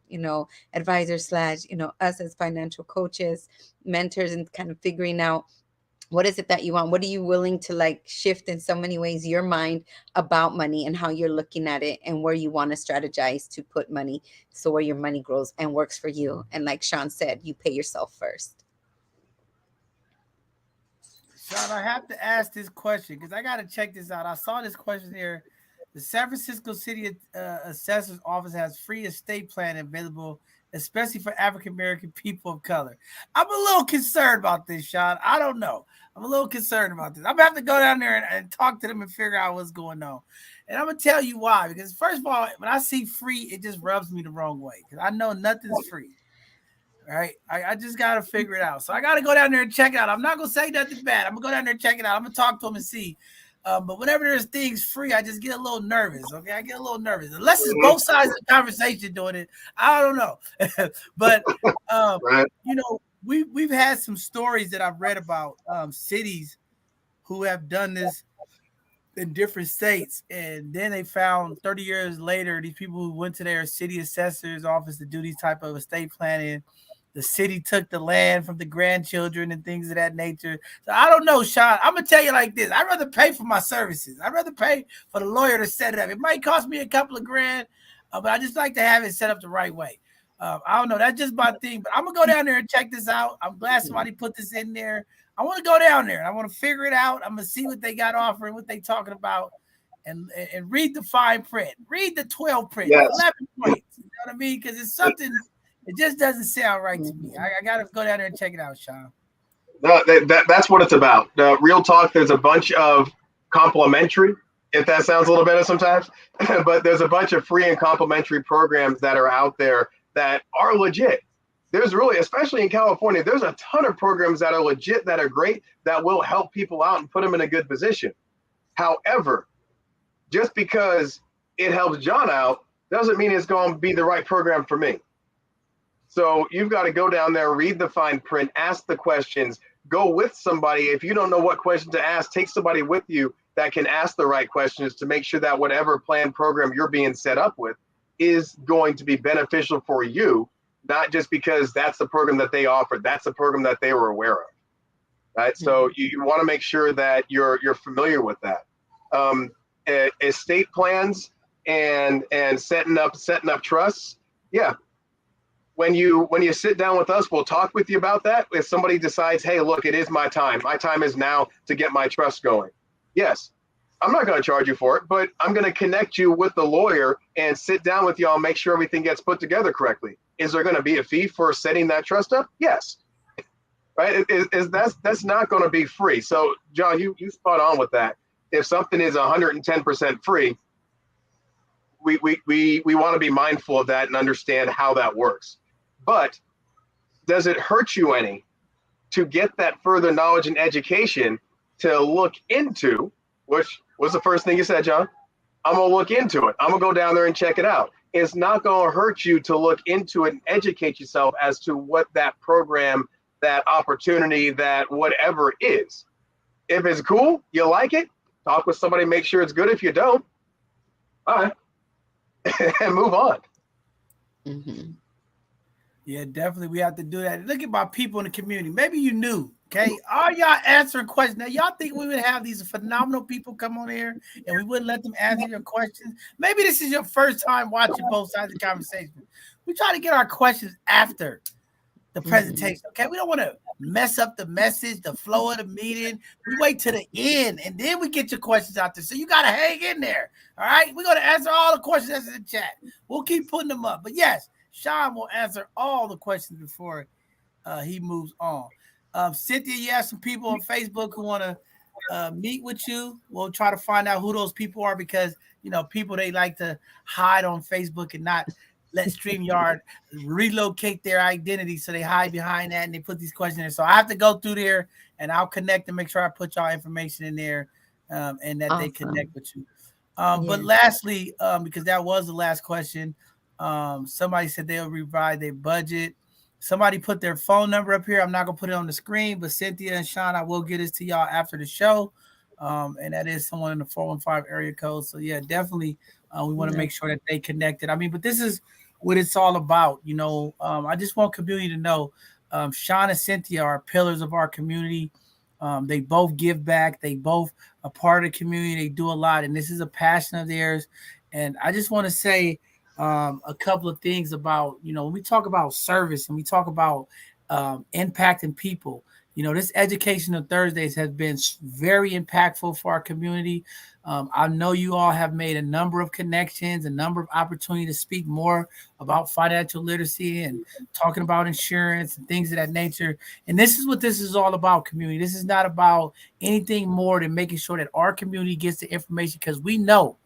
advisor slash, us as financial coaches, mentors, and kind of figuring out what is it that you want? What are you willing to shift in so many ways your mind about money and how you're looking at it and where you want to strategize to put money so where your money grows and works for you. And like Sean said, you pay yourself first. Sean, I have to ask this question because I got to check this out. I saw this question here. The San Francisco City Assessor's Office has free estate planning available, especially for African American people of color. I'm a little concerned about this, Sean. I don't know. I'm a little concerned about this. I'm going to have to go down there and talk to them and figure out what's going on. And I'm going to tell you why. Because first of all, when I see free, it just rubs me the wrong way. Because I know nothing's free. Right, I just gotta figure it out. So I gotta go down there and check it out. I'm not gonna say nothing bad. I'm gonna go down there and check it out. I'm gonna talk to them and see. But whenever there's things free, I just get a little nervous. Okay, I get a little nervous. Unless it's both sides of the conversation doing it, I don't know. But Right. We've had some stories that I've read about cities who have done this in different states, and then they found 30 years later these people who went to their city assessor's office to do these type of estate planning. The city took the land from the grandchildren and things of that nature. So I don't know, Sean. I'm gonna tell you like this: I'd rather pay for my services. I'd rather pay for the lawyer to set it up. It might cost me a couple of grand, but I just like to have it set up the right way. I don't know. That's just my thing. But I'm gonna go down there and check this out. I'm glad somebody put this in there. I want to go down there and I want to figure it out. I'm gonna see what they got offering, what they talking about, and read the fine print. Read the 12 print, Yes. 11 points. You know what I mean? Because it's something. It just doesn't sound right to me. I got to go down there and check it out, Sean. No, that's what it's about. Real talk, there's a bunch of complimentary, if that sounds a little better sometimes, but there's a bunch of free and complimentary programs that are out there that are legit. There's really, especially in California, there's a ton of programs that are legit, that are great, that will help people out and put them in a good position. However, just because it helps John out doesn't mean it's going to be the right program for me. So you've got to go down there, read the fine print, ask the questions, go with somebody. If you don't know what question to ask, take somebody with you that can ask the right questions to make sure that whatever plan program you're being set up with is going to be beneficial for you, not just because that's the program that they offered. That's the program that they were aware of. Right. Mm-hmm. So you want to make sure that you're familiar with that. Estate plans and setting up trusts. Yeah. When you sit down with us, we'll talk with you about that. If somebody decides, hey, look, it is my time. My time is now to get my trust going. Yes, I'm not going to charge you for it, but I'm going to connect you with the lawyer and sit down with y'all and make sure everything gets put together correctly. Is there going to be a fee for setting that trust up? Yes. Right? That's not going to be free. So, John, you spot on with that. If something is 110% free, we want to be mindful of that and understand how that works. But does it hurt you any to get that further knowledge and education to look into, which was the first thing you said, John? I'm going to look into it. I'm going to go down there and check it out. It's not going to hurt you to look into it and educate yourself as to what that program, that opportunity, that whatever is. If it's cool, you like it, talk with somebody, make sure it's good. If you don't, all right, and move on. Mm-hmm. Yeah, definitely. We have to do that. Look at my people in the community. Maybe you knew, okay? All y'all answering questions. Now, y'all think we would have these phenomenal people come on here and we wouldn't let them answer your questions? Maybe this is your first time watching both sides of the conversation. We try to get our questions after the presentation, okay? We don't want to mess up the message, the flow of the meeting. We wait to the end, and then we get your questions out there. So you got to hang in there, all right? We're going to answer all the questions that's in the chat. We'll keep putting them up. But, yes, Sean will answer all the questions before he moves on. Cynthia, you have some people on Facebook who want to meet with you. We'll try to find out who those people are because, you know, people, they like to hide on Facebook and not let StreamYard relocate their identity. So they hide behind that and they put these questions in. So I have to go through there and I'll connect and make sure I put y'all information in there and that they Awesome. connect with you. Yeah. But lastly, because that was the last question, somebody said they'll revise their budget. Somebody put their phone number up here. I'm not gonna put it on the screen, but Cynthia and Sean, I will get this to y'all after the show. And that is someone in the 415 area code. So yeah, definitely, we want to make sure that they connected. I mean, but this is what it's all about. You know, I just want community to know, Sean and Cynthia are pillars of our community. They both give back. They both are part of the community. They do a lot, and this is a passion of theirs. And I just want to say a couple of things about, you know, when we talk about service and we talk about impacting people, you know, this Educational Thursdays has been very impactful for our community. I know you all have made a number of connections, a number of opportunities to speak more about financial literacy and talking about insurance and things of that nature. And this is what this is all about, community. This is not about anything more than making sure that our community gets the information, because we know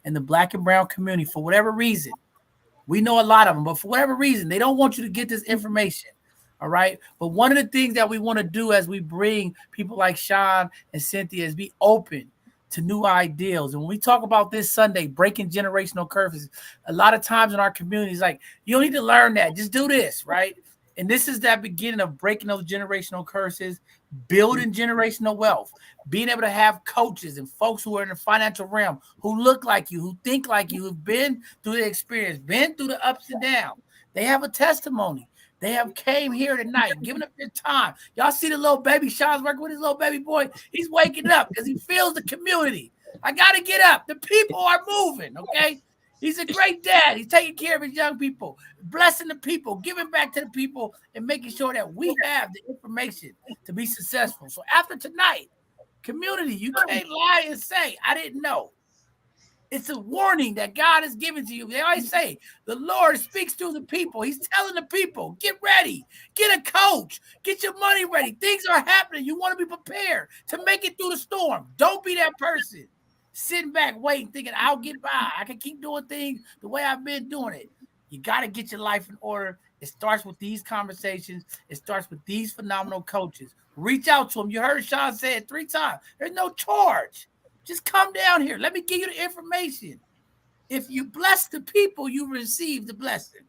in the Black and brown community, for whatever reason, we know a lot of them, but for whatever reason, they don't want you to get this information. All right. But one of the things that we want to do as we bring people like Sean and Cynthia is be open to new ideals. And when we talk about this Sunday, breaking generational curses, a lot of times in our communities, like, you don't need to learn that. Just do this. Right. And this is that beginning of breaking those generational curses, building generational wealth, being able to have coaches and folks who are in the financial realm who look like you, who think like you, who've been through the experience, been through the ups and downs. They have a testimony. They have came here tonight, giving up their time. Y'all see the little baby, Sean's working with his little baby boy. He's waking up because he feels the community. I got to get up. The people are moving, okay? He's a great dad. He's taking care of his young people, blessing the people, giving back to the people, and making sure that we have the information to be successful. So after tonight, community, you can't lie and say, I didn't know. It's a warning that God has given to you. They always say the Lord speaks through the people. He's telling the people, get ready, get a coach, get your money ready. Things are happening. You want to be prepared to make it through the storm. Don't be that person sitting back, waiting, thinking I'll get by. I can keep doing things the way I've been doing it. You got to get your life in order. It starts with these conversations. It starts with these phenomenal coaches. Reach out to them. You heard Sean say it 3 times. There's no charge. Just come down here. Let me give you the information. If you bless the people, you receive the blessing.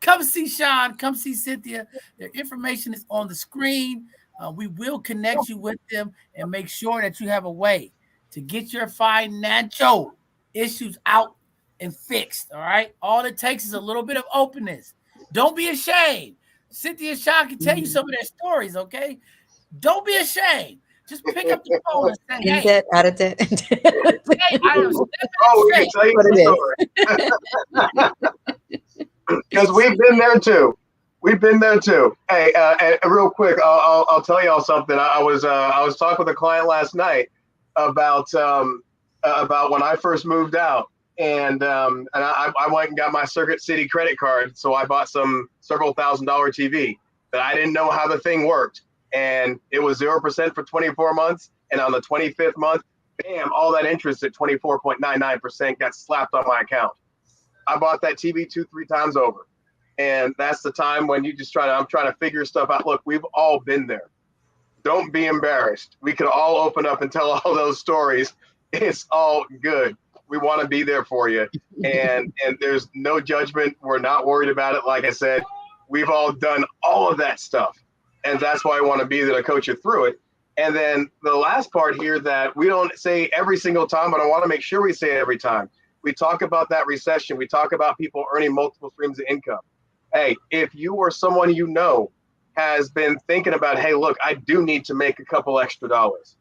Come see Sean. Come see Cynthia. Their information is on the screen. We will connect you with them and make sure that you have a way to get your financial issues out and fixed. All right. All it takes is a little bit of openness. Don't be ashamed. Cynthia and Sean can tell you some of their stories. Okay. Don't be ashamed. Just pick up the phone and say, In hey, debt, out of debt. hey, I am Oh, we can tell you the story. Because we've been there too. We've been there too. Hey, and real quick, I'll tell y'all something. I was talking with a client last night about when I first moved out, and I went and got my Circuit City credit card, so I bought some several $1,000 TV that I didn't know how the thing worked. And it was 0% for 24 months. And on the 25th month, bam, all that interest at 24.99% got slapped on my account. I bought that TV 2-3 times over. And that's the time when you just I'm trying to figure stuff out. Look, we've all been there. Don't be embarrassed. We can all open up and tell all those stories. It's all good. We want to be there for you. And there's no judgment. We're not worried about it. Like I said, we've all done all of that stuff. And that's why I want to be there to coach you through it. And then the last part here that we don't say every single time, but I want to make sure we say it every time. We talk about that recession. We talk about people earning multiple streams of income. Hey, if you or someone you know has been thinking about, hey, look, I do need to make a couple extra dollars.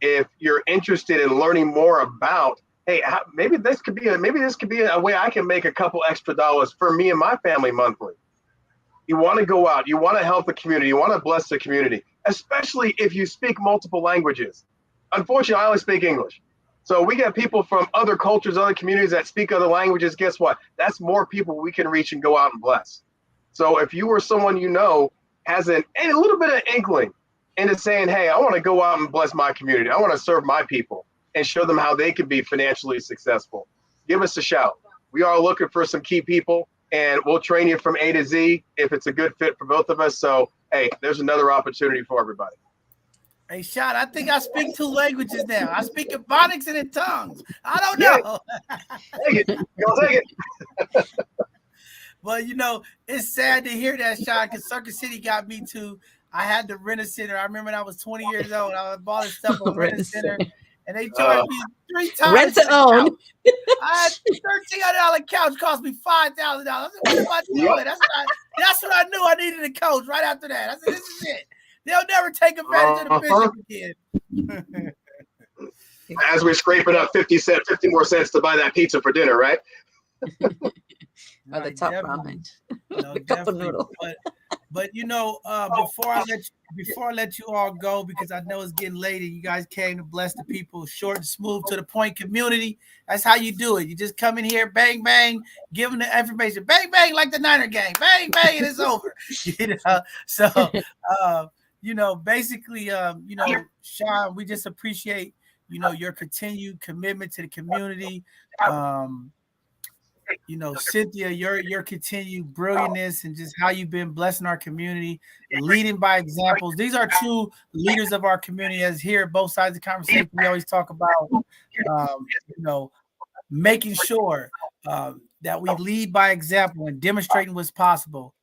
If you're interested in learning more about, hey, maybe this could be a way I can make a couple extra dollars for me and my family monthly. You want to go out, you want to help the community, you want to bless the community, especially if you speak multiple languages. Unfortunately, I only speak English. So we get people from other cultures, other communities that speak other languages. Guess what? That's more people we can reach and go out and bless. So if you or someone you know has a little bit of inkling into saying, hey, I want to go out and bless my community, I want to serve my people and show them how they can be financially successful, give us a shout. We are looking for some key people. And we'll train you from A to Z if it's a good fit for both of us. So, hey, there's another opportunity for everybody. Hey, Sean, I think I speak 2 languages now. I speak in phonics and in tongues. I don't Yeah, know. take it. Go take it. Well, it's sad to hear that, Sean, because Circuit City got me too. I had to rent a center. I remember when I was 20 years old. I bought this stuff on Rent a Center, and they Uh, charged me 3 Rent times to for the own. couch. I had $1,300 couch cost me $5,000. I said, "What am I yep. doing?" That's what I knew I needed a coach right after that. I said, "This is it. They'll never take advantage of the Uh-huh. bishop again." As we're scraping up 50 more cents to buy that pizza for dinner, right? Or the Right, top definitely. ramen. The cup of Definitely. noodle. But before I let you all go, because I know it's getting late and you guys came to bless the people, short and smooth to the point community. That's how you do it. You just come in here, bang bang, give them the information, bang bang, like the Niner game, bang bang, and it's over. So basically, Sean, we just appreciate your continued commitment to the community. Cynthia, your continued brilliantness and just how you've been blessing our community, leading by examples. These are 2 leaders of our community. As here at both sides of the conversation, we always talk about, making sure that we lead by example and demonstrating what's possible.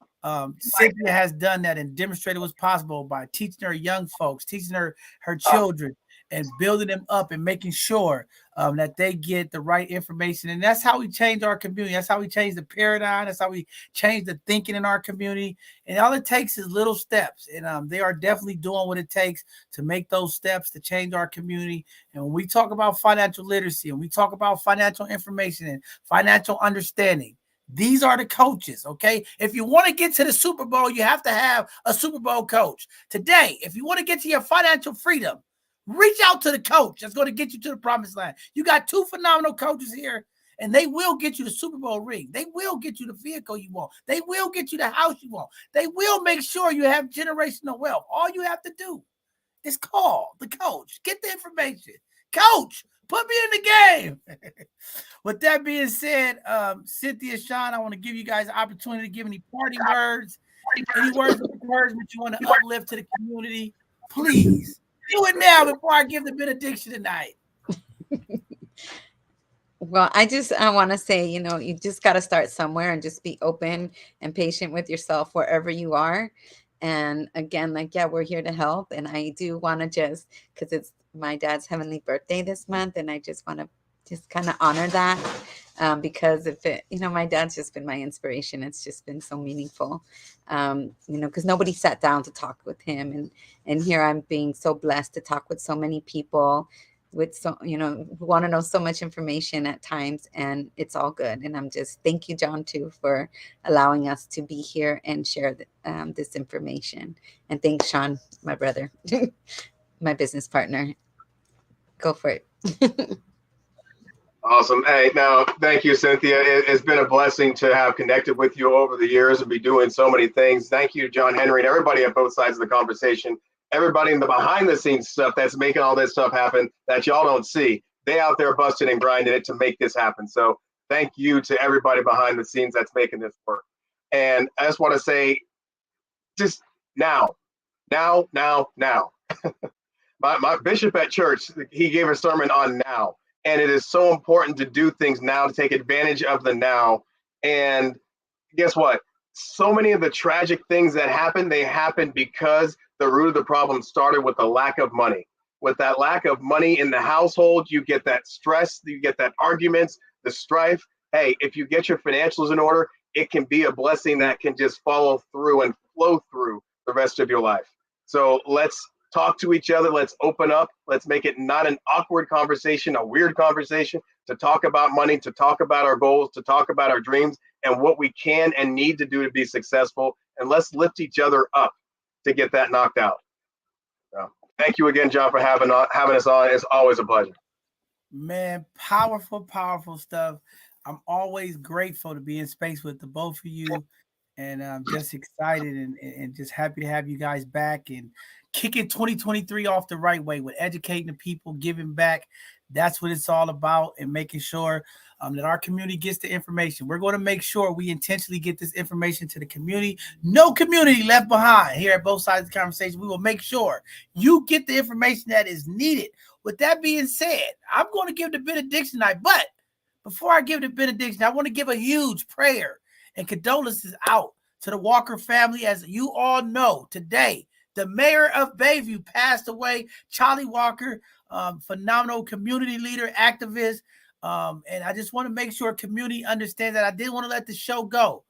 Cynthia has done that and demonstrated what's possible by teaching her young folks, teaching her children, and building them up and making sure that they get the right information. And that's how we change our community. That's how we change the paradigm. That's how we change the thinking in our community. And all it takes is little steps. And they are definitely doing what it takes to make those steps to change our community. And when we talk about financial literacy and we talk about financial information and financial understanding, these are the coaches, okay? If you want to get to the Super Bowl, you have to have a Super Bowl coach. Today, if you want to get to your financial freedom, reach out to the coach that's going to get you to the promised land. You got 2 phenomenal coaches here, and they will get you the Super Bowl ring. They will get you the vehicle you want. They will get you the house you want. They will make sure you have generational wealth. All you have to do is call the coach. Get the information. Coach, put me in the game. With that being said, Cynthia, Sean, I want to give you guys an opportunity to give any parting words, any words of encouragement you want to uplift to the community. Please do it now before I give the benediction tonight. Well, I want to say, you just got to start somewhere and just be open and patient with yourself wherever you are. And again, we're here to help. And I do want to because it's my dad's heavenly birthday this month, and I just want to just kind of honor that because my dad's just been my inspiration. It's just been so meaningful, because nobody sat down to talk with him. And here I'm being so blessed to talk with so many people with who want to know so much information at times, and it's all good. And I'm just, thank you, John, too, for allowing us to be here and share this information. And thanks, Sean, my brother, my business partner. Go for it. Awesome. Hey, now, thank you, Cynthia. It's been a blessing to have connected with you over the years and be doing so many things. Thank you, John Henry, and everybody at both sides of the conversation. Everybody in the behind the scenes stuff that's making all this stuff happen that y'all don't see. They out there busting and grinding it to make this happen. So thank you to everybody behind the scenes that's making this work. And I just want to say, just now. My bishop at church, he gave a sermon on now. And it is so important to do things now, to take advantage of the now. And guess what? So many of the tragic things that happen, they happen because the root of the problem started with the lack of money. With that lack of money in the household, you get that stress, you get that arguments, the strife. Hey, if you get your financials in order, it can be a blessing that can just follow through and flow through the rest of your life. So let's talk to each other. Let's open up. Let's make it not an awkward conversation, a weird conversation, to talk about money, to talk about our goals, to talk about our dreams and what we can and need to do to be successful. And let's lift each other up to get that knocked out. So, thank you again, John, for having us on. It's always a pleasure. Man, powerful stuff. I'm always grateful to be in space with the both of you. And I'm just excited and just happy to have you guys back and kicking 2023 off the right way with educating the people, giving back. That's what it's all about, and making sure that our community gets the information. We're going to make sure we intentionally get this information to the community. No community left behind here at both sides of the conversation. We will make sure you get the information that is needed. With that being said, I'm going to give the benediction tonight. But before I give the benediction, I want to give a huge prayer and condolences out to the Walker family. As you all know, today, the mayor of Bayview passed away, Charlie Walker, phenomenal community leader, activist. And I just want to make sure community understands that I didn't want to let the show go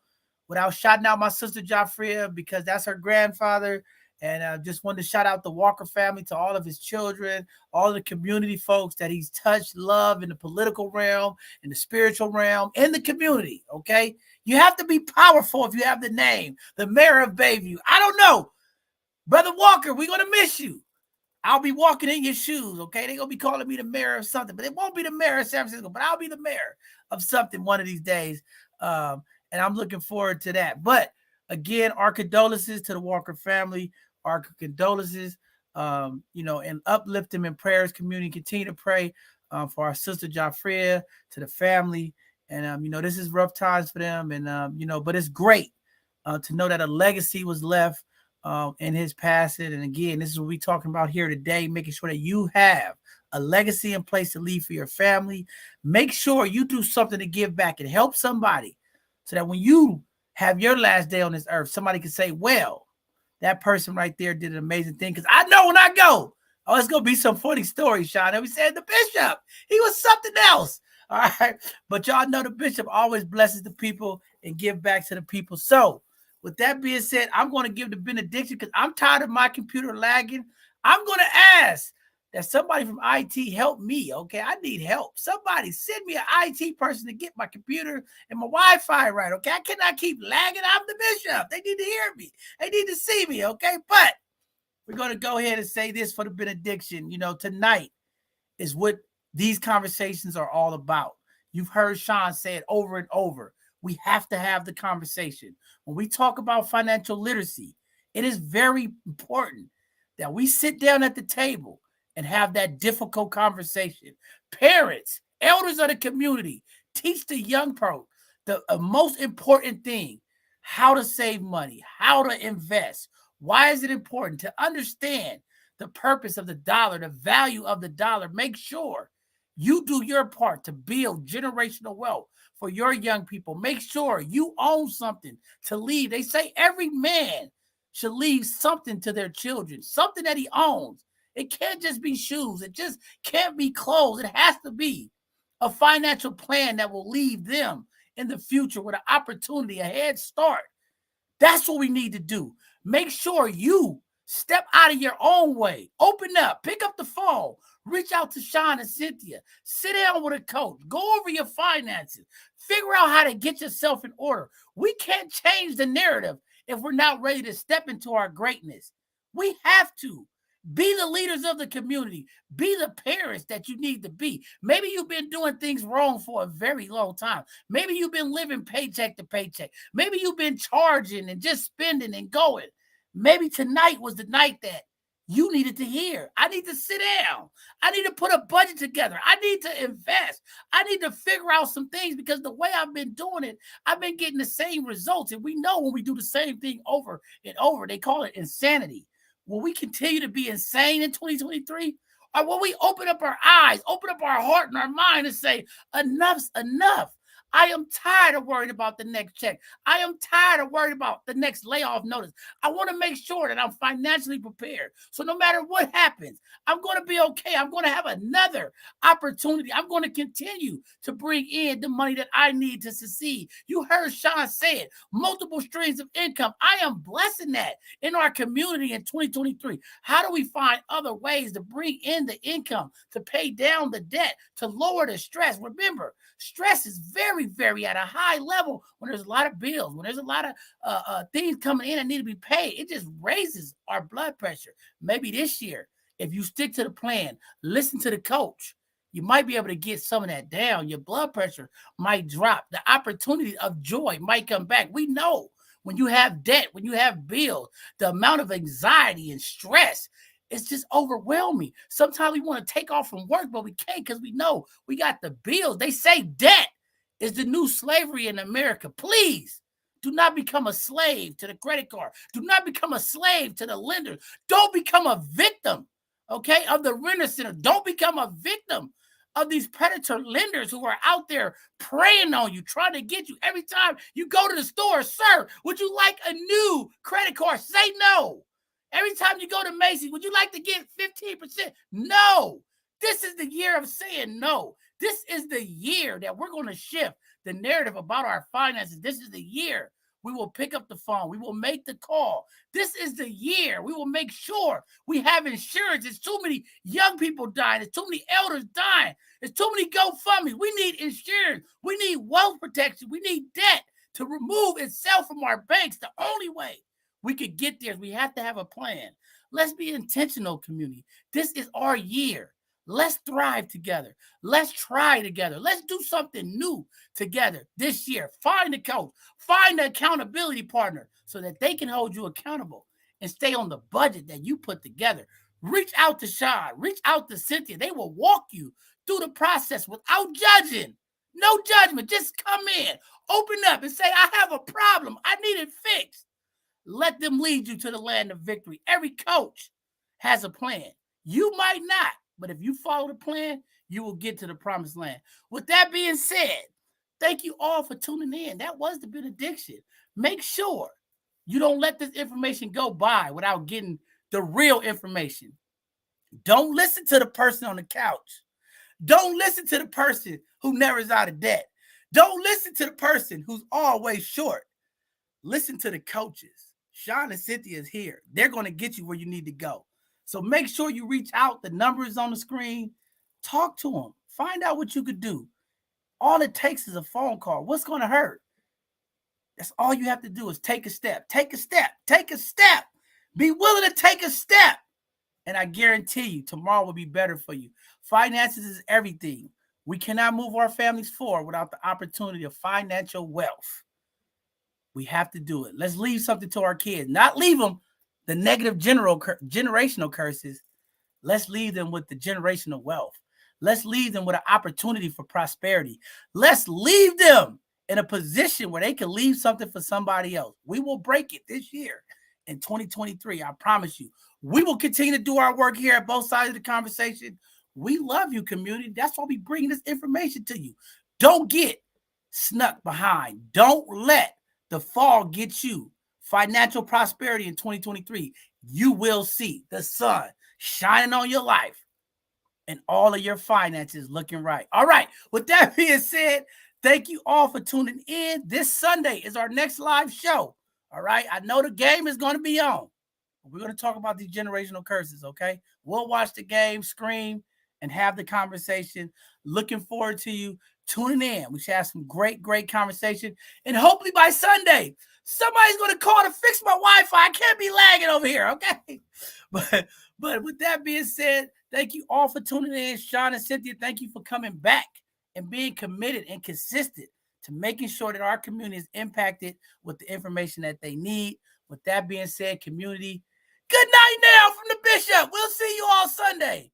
without shouting out my sister Joffrey, because that's her grandfather. And I just wanted to shout out the Walker family, to all of his children, all the community folks that he's touched, love in the political realm, in the spiritual realm, in the community, okay? You have to be powerful if you have the name, the mayor of Bayview. I don't know. Brother Walker, we're going to miss you. I'll be walking in your shoes, okay? They're going to be calling me the mayor of something, but it won't be the mayor of San Francisco, but I'll be the mayor of something one of these days. And I'm looking forward to that. But again, our condolences to the Walker family, our condolences, and uplift them in prayers. Community, continue to pray for our sister Joffrey, to the family. And, this is rough times for them. And, but it's great to know that a legacy was left in his passing. And again, this is what we're talking about here today, making sure that you have a legacy in place to leave for your family. Make sure you do something to give back and help somebody, so that when you have your last day on this earth, somebody can say, well, that person right there did an amazing thing. Because I know when I go, oh, it's going to be some funny story, Sean. And we said the bishop, he was something else. All right. But y'all know the bishop always blesses the people and give back to the people. So with that being said, I'm going to give the benediction because I'm tired of my computer lagging. I'm going to ask that somebody from IT help me, okay? I need help. Somebody send me an IT person to get my computer and my Wi-Fi right, okay? I cannot keep lagging. I'm the bishop. They need to hear me. They need to see me, okay? But we're going to go ahead and say this for the benediction. Tonight is what these conversations are all about. You've heard Sean say it over and over. We have to have the conversation. When we talk about financial literacy, it is very important that we sit down at the table and have that difficult conversation. Parents, elders of the community, teach the young pro the most important thing: how to save money, how to invest. Why is it important to understand the purpose of the dollar, the value of the dollar? Make sure you do your part to build generational wealth for your young people. Make sure you own something to leave. They say every man should leave something to their children, something that he owns. It can't just be shoes. It just can't be clothes. It has to be a financial plan that will leave them in the future with an opportunity, a head start. That's what we need to do. Make sure you step out of your own way. Open up. Pick up the phone. Reach out to Sean and Cynthia. Sit down with a coach. Go over your finances. Figure out how to get yourself in order. We can't change the narrative if we're not ready to step into our greatness. We have to. Be the leaders of the community. Be the parents that you need to be. Maybe you've been doing things wrong for a very long time. Maybe you've been living paycheck to paycheck. Maybe you've been charging and just spending and going. Maybe tonight was the night that you needed to hear. I need to sit down. I need to put a budget together. I need to invest. I need to figure out some things, because the way I've been doing it, I've been getting the same results. And we know when we do the same thing over and over, they call it insanity. Will we continue to be insane in 2023? Or will we open up our eyes, open up our heart and our mind and say, enough's enough? I am tired of worrying about the next check. I am tired of worrying about the next layoff notice. I want to make sure that I'm financially prepared. So no matter what happens, I'm going to be okay. I'm going to have another opportunity. I'm going to continue to bring in the money that I need to succeed. You heard Sean say it, multiple streams of income. I am blessing that in our community in 2023. How do we find other ways to bring in the income, to pay down the debt, to lower the stress? Remember, stress is very, very at a high level when there's a lot of bills, when there's a lot of things coming in that need to be paid. It just raises our blood pressure. Maybe this year, if you stick to the plan, listen to the coach, you might be able to get some of that down. Your blood pressure might drop. The opportunity of joy might come back. We know when you have debt, when you have bills, the amount of anxiety and stress, it's just overwhelming. Sometimes we want to take off from work, but we can't, because we know we got the bills. They say debt is the new slavery in America. Please do not become a slave to the credit card. Do not become a slave to the lender. Don't become a victim, okay, of the renter center. Don't become a victim of these predator lenders who are out there preying on you, trying to get you. Every time you go to the store, sir, would you like a new credit card? Say no. Every time you go to Macy's, would you like to get 15%? No. This is the year of saying no. This is the year that we're going to shift the narrative about our finances. This is the year we will pick up the phone. We will make the call. This is the year we will make sure we have insurance. There's too many young people dying. There's too many elders dying. There's too many GoFundMe. We need insurance. We need wealth protection. We need debt to remove itself from our banks. The only way we could get there is we have to have a plan. Let's be intentional, community. This is our year. Let's thrive together. Let's try together. Let's do something new together this year. Find a coach. Find an accountability partner so that they can hold you accountable and stay on the budget that you put together. Reach out to Sean. Reach out to Cynthia. They will walk you through the process without judging. No judgment. Just come in. Open up and say, I have a problem. I need it fixed. Let them lead you to the land of victory. Every coach has a plan. You might not. But if you follow the plan, you will get to the promised land. With that being said, thank you all for tuning in. That was the benediction. Make sure you don't let this information go by without getting the real information. Don't listen to the person on the couch. Don't listen to the person who never is out of debt. Don't listen to the person who's always short. Listen to the coaches. Sean and Cynthia is here. They're going to get you where you need to go. So make sure you reach out. The number is on the screen. Talk to them. Find out what you could do. All it takes is a phone call. What's going to hurt? That's all you have to do is take a step. Take a step. Take a step. Be willing to take a step. And I guarantee you, tomorrow will be better for you. Finances is everything. We cannot move our families forward without the opportunity of financial wealth. We have to do it. Let's leave something to our kids. Not leave them the negative generational curses. Let's leave them with the generational wealth. Let's leave them with an opportunity for prosperity. Let's leave them in a position where they can leave something for somebody else. We will break it this year in 2023. I promise you. We will continue to do our work here at both sides of the conversation. We love you, community. That's why we bring this information to you. Don't get snuck behind. Don't let the fall get you. Financial prosperity in 2023, you will see the sun shining on your life and all of your finances looking right. All right. With that being said, thank you all for tuning in. This Sunday is our next live show. All right. I know the game is going to be on. We're going to talk about these generational curses. Okay. We'll watch the game, scream, and have the conversation. Looking forward to you tuning in. We should have some great conversation. And hopefully by Sunday, somebody's going to call to fix my Wi-Fi. I can't be lagging over here, okay? But with that being said, thank you all for tuning in. Sean and Cynthia, thank you for coming back and being committed and consistent to making sure that our community is impacted with the information that they need. With that being said, community, good night now from the Bishop. We'll see you all Sunday.